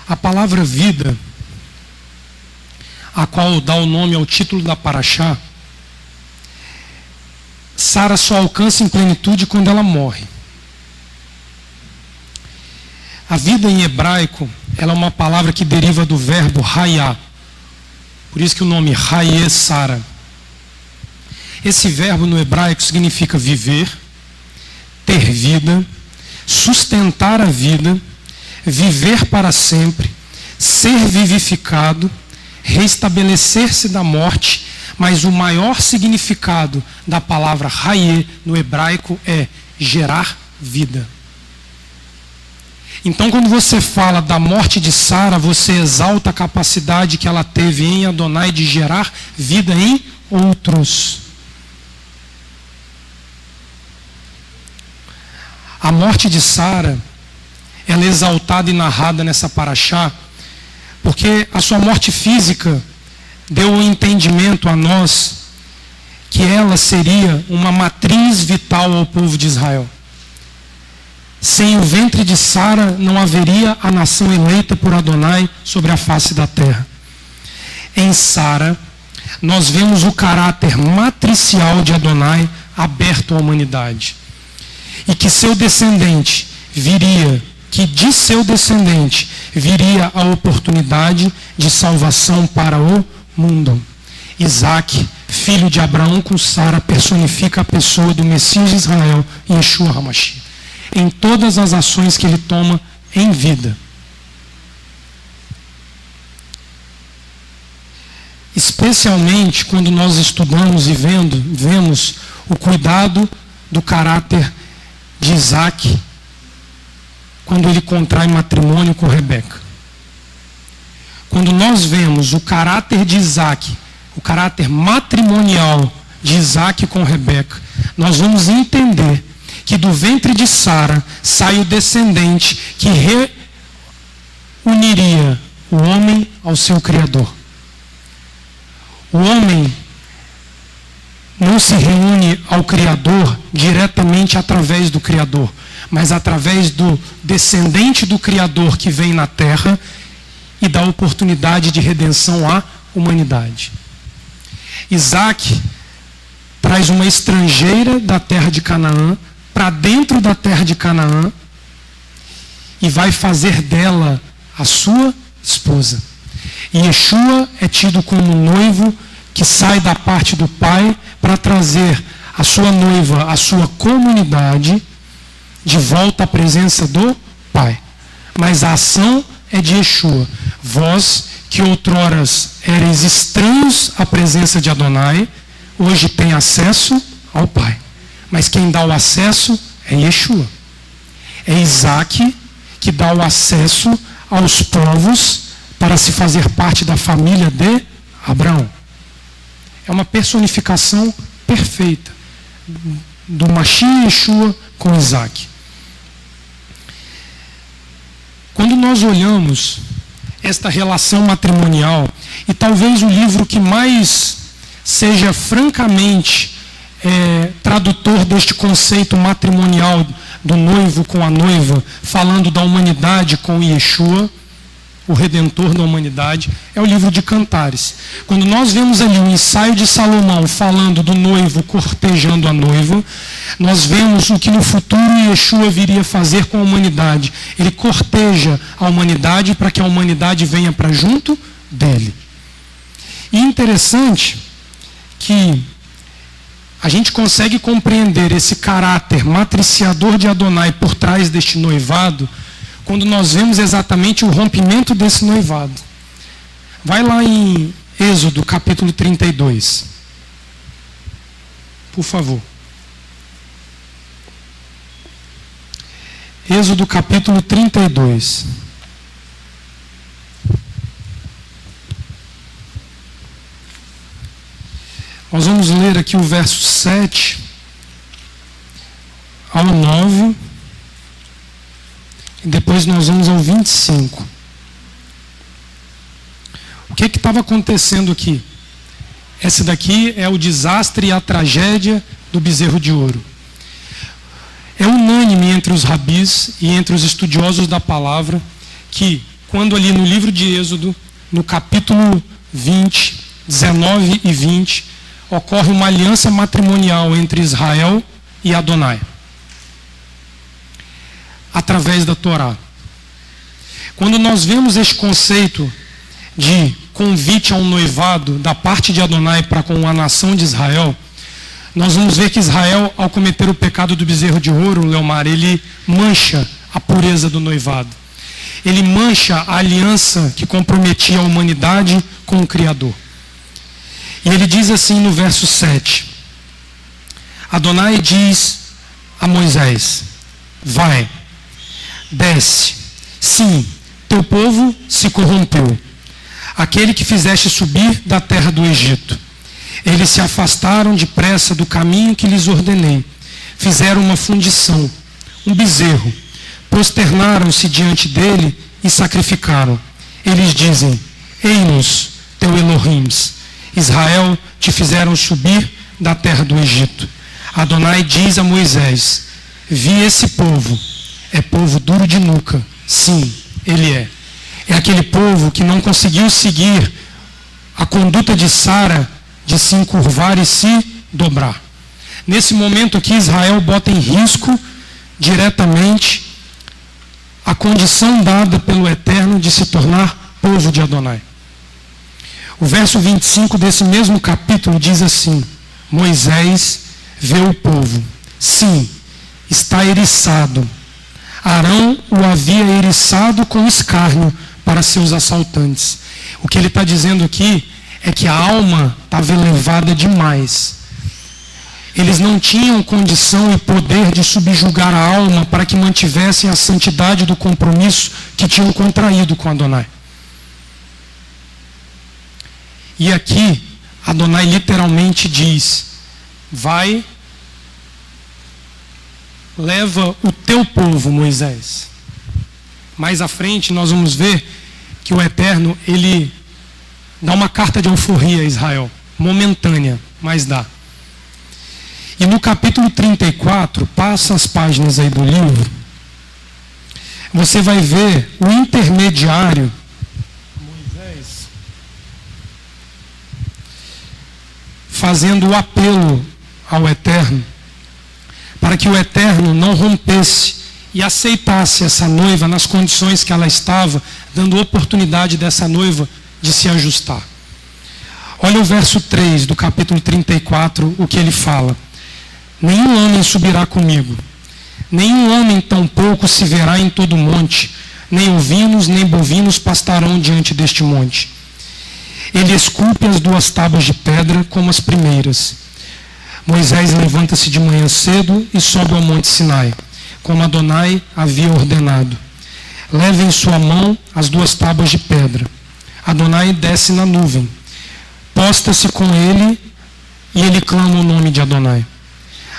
A palavra vida, a qual dá o nome ao título da Parashá, Sara só alcança em plenitude quando ela morre. A vida em hebraico, ela é uma palavra que deriva do verbo hayá. Por isso que o nome Hayé Sara. Esse verbo no hebraico significa viver, ter vida, sustentar a vida, viver para sempre, ser vivificado, restabelecer-se da morte, mas o maior significado da palavra Hayé no hebraico é gerar vida. Então, quando você fala da morte de Sara, você exalta a capacidade que ela teve em Adonai de gerar vida em outros. A morte de Sara, ela é exaltada e narrada nessa Parashá, porque a sua morte física deu um entendimento a nós que ela seria uma matriz vital ao povo de Israel. Sem o ventre de Sara não haveria a nação eleita por Adonai sobre a face da terra. Em Sara, nós vemos o caráter matricial de Adonai aberto à humanidade. E que seu descendente viria que de seu descendente viria a oportunidade de salvação para o mundo. Isaac, filho de Abraão com Sara, personifica a pessoa do Messias de Israel, Yeshua HaMashiach, em todas as ações que ele toma em vida. Especialmente quando nós estudamos e vemos o cuidado do caráter de Isaac quando ele contrai matrimônio com Rebeca. Quando nós vemos o caráter de Isaac, o caráter matrimonial de Isaac com Rebeca, nós vamos entender que do ventre de Sara sai o descendente que reuniria o homem ao seu Criador. O homem não se reúne ao Criador diretamente através do Criador, mas através do descendente do Criador que vem na terra e dá oportunidade de redenção à humanidade. Isaac traz uma estrangeira da terra de Canaã para dentro da terra de Canaã e vai fazer dela a sua esposa. E Yeshua é tido como noivo que sai da parte do Pai para trazer a sua noiva, a sua comunidade, de volta à presença do Pai. Mas a ação é de Yeshua. Vós, que outroras eres estranhos à presença de Adonai, hoje tem acesso ao Pai. Mas quem dá o acesso é Yeshua. É Isaac que dá o acesso aos povos para se fazer parte da família de Abraão. É uma personificação perfeita do Mashiach Yeshua com Isaac. Quando nós olhamos esta relação matrimonial, e talvez o livro que mais seja francamente tradutor deste conceito matrimonial do noivo com a noiva, falando da humanidade com Yeshua, o Redentor da humanidade, é o livro de Cantares. Quando nós vemos ali o ensaio de Salomão falando do noivo cortejando a noiva, nós vemos o que no futuro Yeshua viria fazer com a humanidade. Ele corteja a humanidade para que a humanidade venha para junto dele. E interessante que a gente consegue compreender esse caráter matriciador de Adonai por trás deste noivado quando nós vemos exatamente o rompimento desse noivado. Vai lá em Êxodo, capítulo 32. Por favor. Êxodo, capítulo 32. Nós vamos ler aqui o verso 7 ao 9. E depois nós vamos ao 25. O que estava acontecendo aqui? Esse daqui é o desastre e a tragédia do bezerro de ouro. É unânime entre os rabis e entre os estudiosos da palavra que, quando ali no livro de Êxodo, no capítulo 20, 19 e 20, ocorre uma aliança matrimonial entre Israel e Adonai, através da Torá. Quando nós vemos este conceito de convite a um noivado da parte de Adonai para com a nação de Israel, nós vamos ver que Israel, ao cometer o pecado do bezerro de ouro, Leomar, ele mancha a pureza do noivado. Ele mancha a aliança que comprometia a humanidade com o Criador. E ele diz assim no verso 7. Adonai diz a Moisés: vai, desce. Sim, teu povo se corrompeu. Aquele que fizeste subir da terra do Egito. Eles se afastaram depressa do caminho que lhes ordenei. Fizeram uma fundição, um bezerro. Prosternaram-se diante dele e sacrificaram. Eles dizem: Ei-nos, teu Elohims. Israel, te fizeram subir da terra do Egito. Adonai diz a Moisés: vi esse povo. É povo duro de nuca. Sim, ele é. É aquele povo que não conseguiu seguir a conduta de Sara de se encurvar e se dobrar. Nesse momento aqui, Israel bota em risco diretamente a condição dada pelo Eterno de se tornar povo de Adonai. O verso 25 desse mesmo capítulo diz assim: Moisés vê o povo. Sim, está eriçado. Arão o havia eriçado com escárnio para seus assaltantes. O que ele está dizendo aqui é que a alma estava elevada demais. Eles não tinham condição e poder de subjugar a alma para que mantivessem a santidade do compromisso que tinham contraído com Adonai. E aqui, Adonai literalmente diz: vai, leva o teu povo, Moisés. Mais à frente nós vamos ver que o Eterno, ele dá uma carta de alforria a Israel, momentânea, mas dá. E no capítulo 34, passa as páginas aí do livro, você vai ver o intermediário, Moisés, fazendo o apelo ao Eterno, para que o Eterno não rompesse e aceitasse essa noiva nas condições que ela estava, dando oportunidade dessa noiva de se ajustar. Olha o verso 3 do capítulo 34, o que ele fala: nenhum homem subirá comigo, nenhum homem tampouco se verá em todo o monte, nem ovinos nem bovinos pastarão diante deste monte. Ele esculpe as 2 tábuas de pedra como as primeiras. Moisés levanta-se de manhã cedo e sobe ao monte Sinai, como Adonai havia ordenado. Leva em sua mão as 2 tábuas de pedra. Adonai desce na nuvem, posta-se com ele e ele clama o nome de Adonai.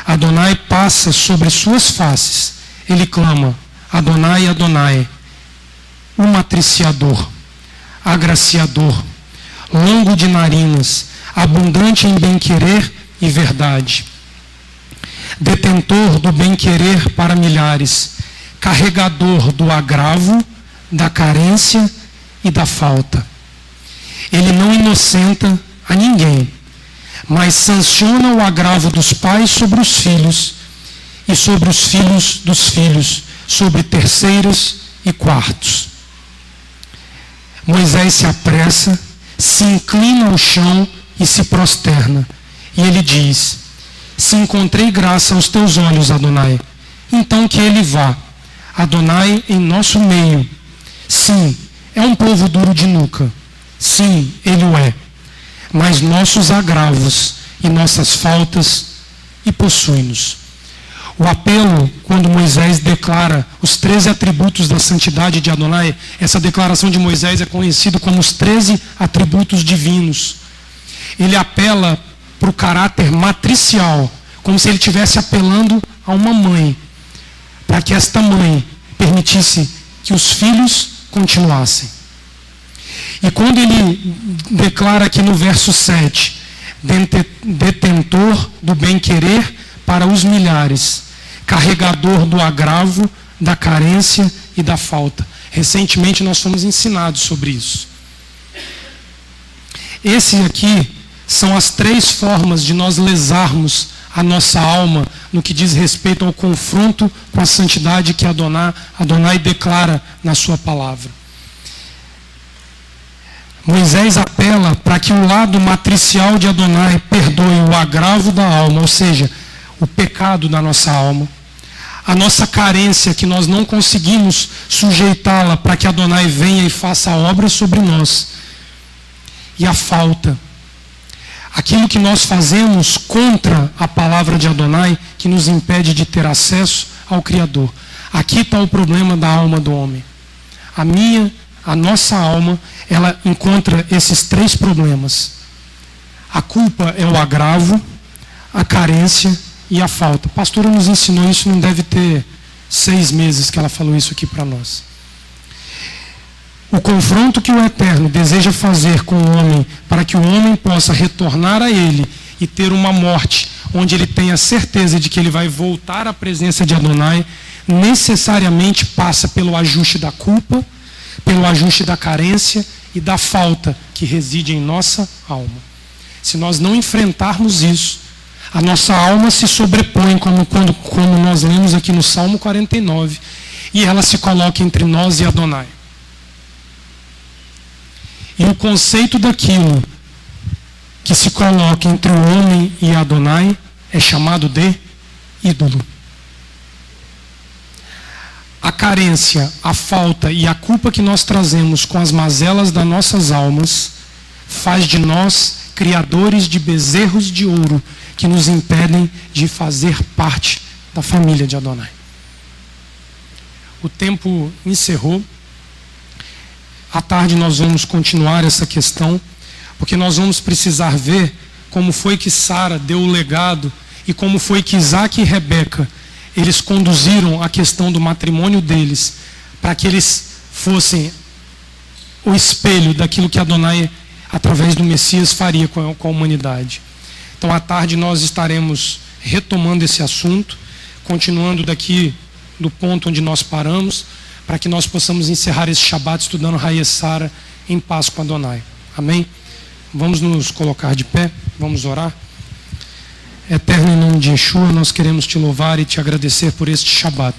Adonai passa sobre suas faces. Ele clama: Adonai, Adonai, o matriciador, agraciador, longo de narinas, abundante em bem-querer e verdade, detentor do bem-querer para milhares, carregador do agravo, da carência e da falta. Ele não inocenta a ninguém, mas sanciona o agravo dos pais sobre os filhos e sobre os filhos dos filhos, sobre terceiros e quartos. Moisés se apressa, se inclina ao chão e se prosterna. E ele diz: se encontrei graça aos teus olhos, Adonai, então que ele vá. Adonai em nosso meio. Sim, é um povo duro de nuca. Sim, ele o é. Mas nossos agravos e nossas faltas e possui-nos. O apelo, quando Moisés declara os 13 atributos da santidade de Adonai, essa declaração de Moisés é conhecida como os 13 atributos divinos. Ele apela para o caráter matricial, como se ele estivesse apelando a uma mãe, para que esta mãe permitisse que os filhos continuassem. E quando ele declara aqui no verso 7, detentor do bem-querer para os milhares, carregador do agravo, da carência e da falta. Recentemente nós fomos ensinados sobre isso. Esse aqui são as 3 formas de nós lesarmos a nossa alma no que diz respeito ao confronto com a santidade que Adonai declara na sua palavra. Moisés apela para que o lado matricial de Adonai perdoe o agravo da alma, ou seja, o pecado da nossa alma, a nossa carência que nós não conseguimos sujeitá-la para que Adonai venha e faça a obra sobre nós, e a falta, aquilo que nós fazemos contra a palavra de Adonai, que nos impede de ter acesso ao Criador. Aqui está o problema da alma do homem. A nossa alma, ela encontra esses 3 problemas. A culpa é o agravo, a carência e a falta. A pastora nos ensinou isso, não deve ter 6 meses que ela falou isso aqui para nós. O confronto que o Eterno deseja fazer com o homem, para que o homem possa retornar a ele e ter uma morte, onde ele tenha certeza de que ele vai voltar à presença de Adonai, necessariamente passa pelo ajuste da culpa, pelo ajuste da carência e da falta que reside em nossa alma. Se nós não enfrentarmos isso, a nossa alma se sobrepõe, como nós lemos aqui no Salmo 49, e ela se coloca entre nós e Adonai. E o conceito daquilo que se coloca entre o homem e Adonai é chamado de ídolo. A carência, a falta e a culpa que nós trazemos com as mazelas das nossas almas faz de nós criadores de bezerros de ouro que nos impedem de fazer parte da família de Adonai. O tempo encerrou. À tarde nós vamos continuar essa questão, porque nós vamos precisar ver como foi que Sara deu o legado e como foi que Isaac e Rebeca, eles conduziram a questão do matrimônio deles para que eles fossem o espelho daquilo que Adonai, através do Messias, faria com a humanidade. Então, à tarde nós estaremos retomando esse assunto, continuando daqui do ponto onde nós paramos, para que nós possamos encerrar esse Shabat estudando Raia Sara em paz com Adonai. Amém? Vamos nos colocar de pé, vamos orar. Eterno, em nome de Yeshua, nós queremos te louvar e te agradecer por este Shabat.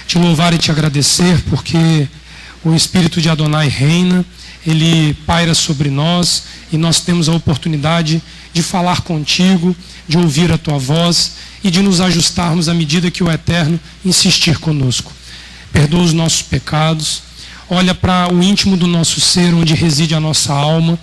Te louvar e te agradecer porque o Espírito de Adonai reina, ele paira sobre nós e nós temos a oportunidade de falar contigo, de ouvir a tua voz e de nos ajustarmos à medida que o Eterno insistir conosco. Perdoa os nossos pecados, olha para o íntimo do nosso ser, onde reside a nossa alma.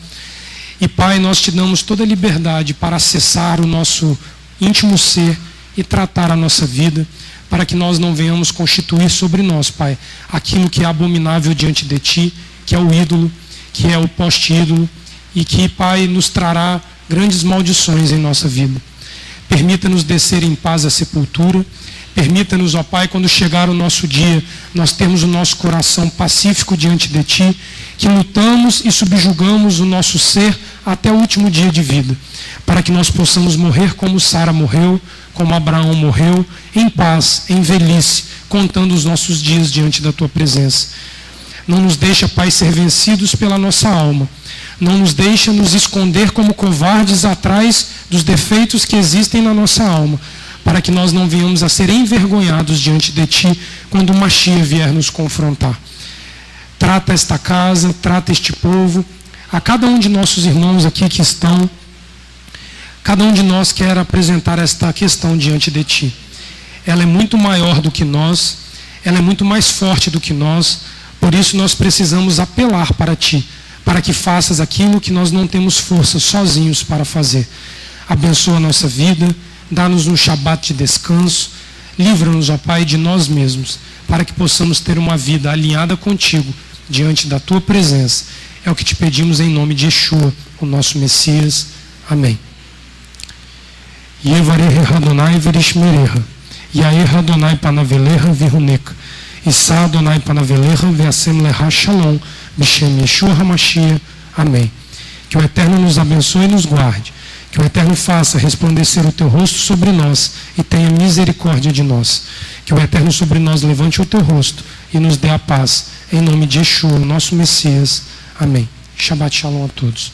E, Pai, nós te damos toda a liberdade para acessar o nosso íntimo ser e tratar a nossa vida, para que nós não venhamos constituir sobre nós, Pai, aquilo que é abominável diante de Ti, que é o ídolo, que é o poste-ídolo, e que, Pai, nos trará grandes maldições em nossa vida. Permita-nos descer em paz à sepultura. Permita-nos, ó Pai, quando chegar o nosso dia, nós temos o nosso coração pacífico diante de Ti, que lutamos e subjugamos o nosso ser até o último dia de vida, para que nós possamos morrer como Sara morreu, como Abraão morreu, em paz, em velhice, contando os nossos dias diante da Tua presença. Não nos deixa, Pai, ser vencidos pela nossa alma. Não nos deixa nos esconder como covardes atrás dos defeitos que existem na nossa alma, para que nós não venhamos a ser envergonhados diante de Ti quando o Mashiach vier nos confrontar. Trata esta casa, trata este povo, a cada um de nossos irmãos aqui que estão, cada um de nós quer apresentar esta questão diante de Ti. Ela é muito maior do que nós, ela é muito mais forte do que nós, por isso nós precisamos apelar para Ti, para que faças aquilo que nós não temos força sozinhos para fazer. Abençoa a nossa vida, dá-nos um Shabat de descanso, livra-nos, ó Pai, de nós mesmos, para que possamos ter uma vida alinhada contigo, diante da Tua presença. É o que te pedimos em nome de Yeshua, o nosso Messias. Amém. Yevareha Adonai verishmereha, Yair Adonai panaveleha viruneka, Issa Adonai panaveleha veasem leha shalom, Bishem Yeshua HaMashiach. Amém. Que o Eterno nos abençoe e nos guarde. Que o Eterno faça resplandecer o Teu rosto sobre nós e tenha misericórdia de nós. Que o Eterno sobre nós levante o Teu rosto e nos dê a paz. Em nome de Yeshua, nosso Messias. Amém. Shabbat Shalom a todos.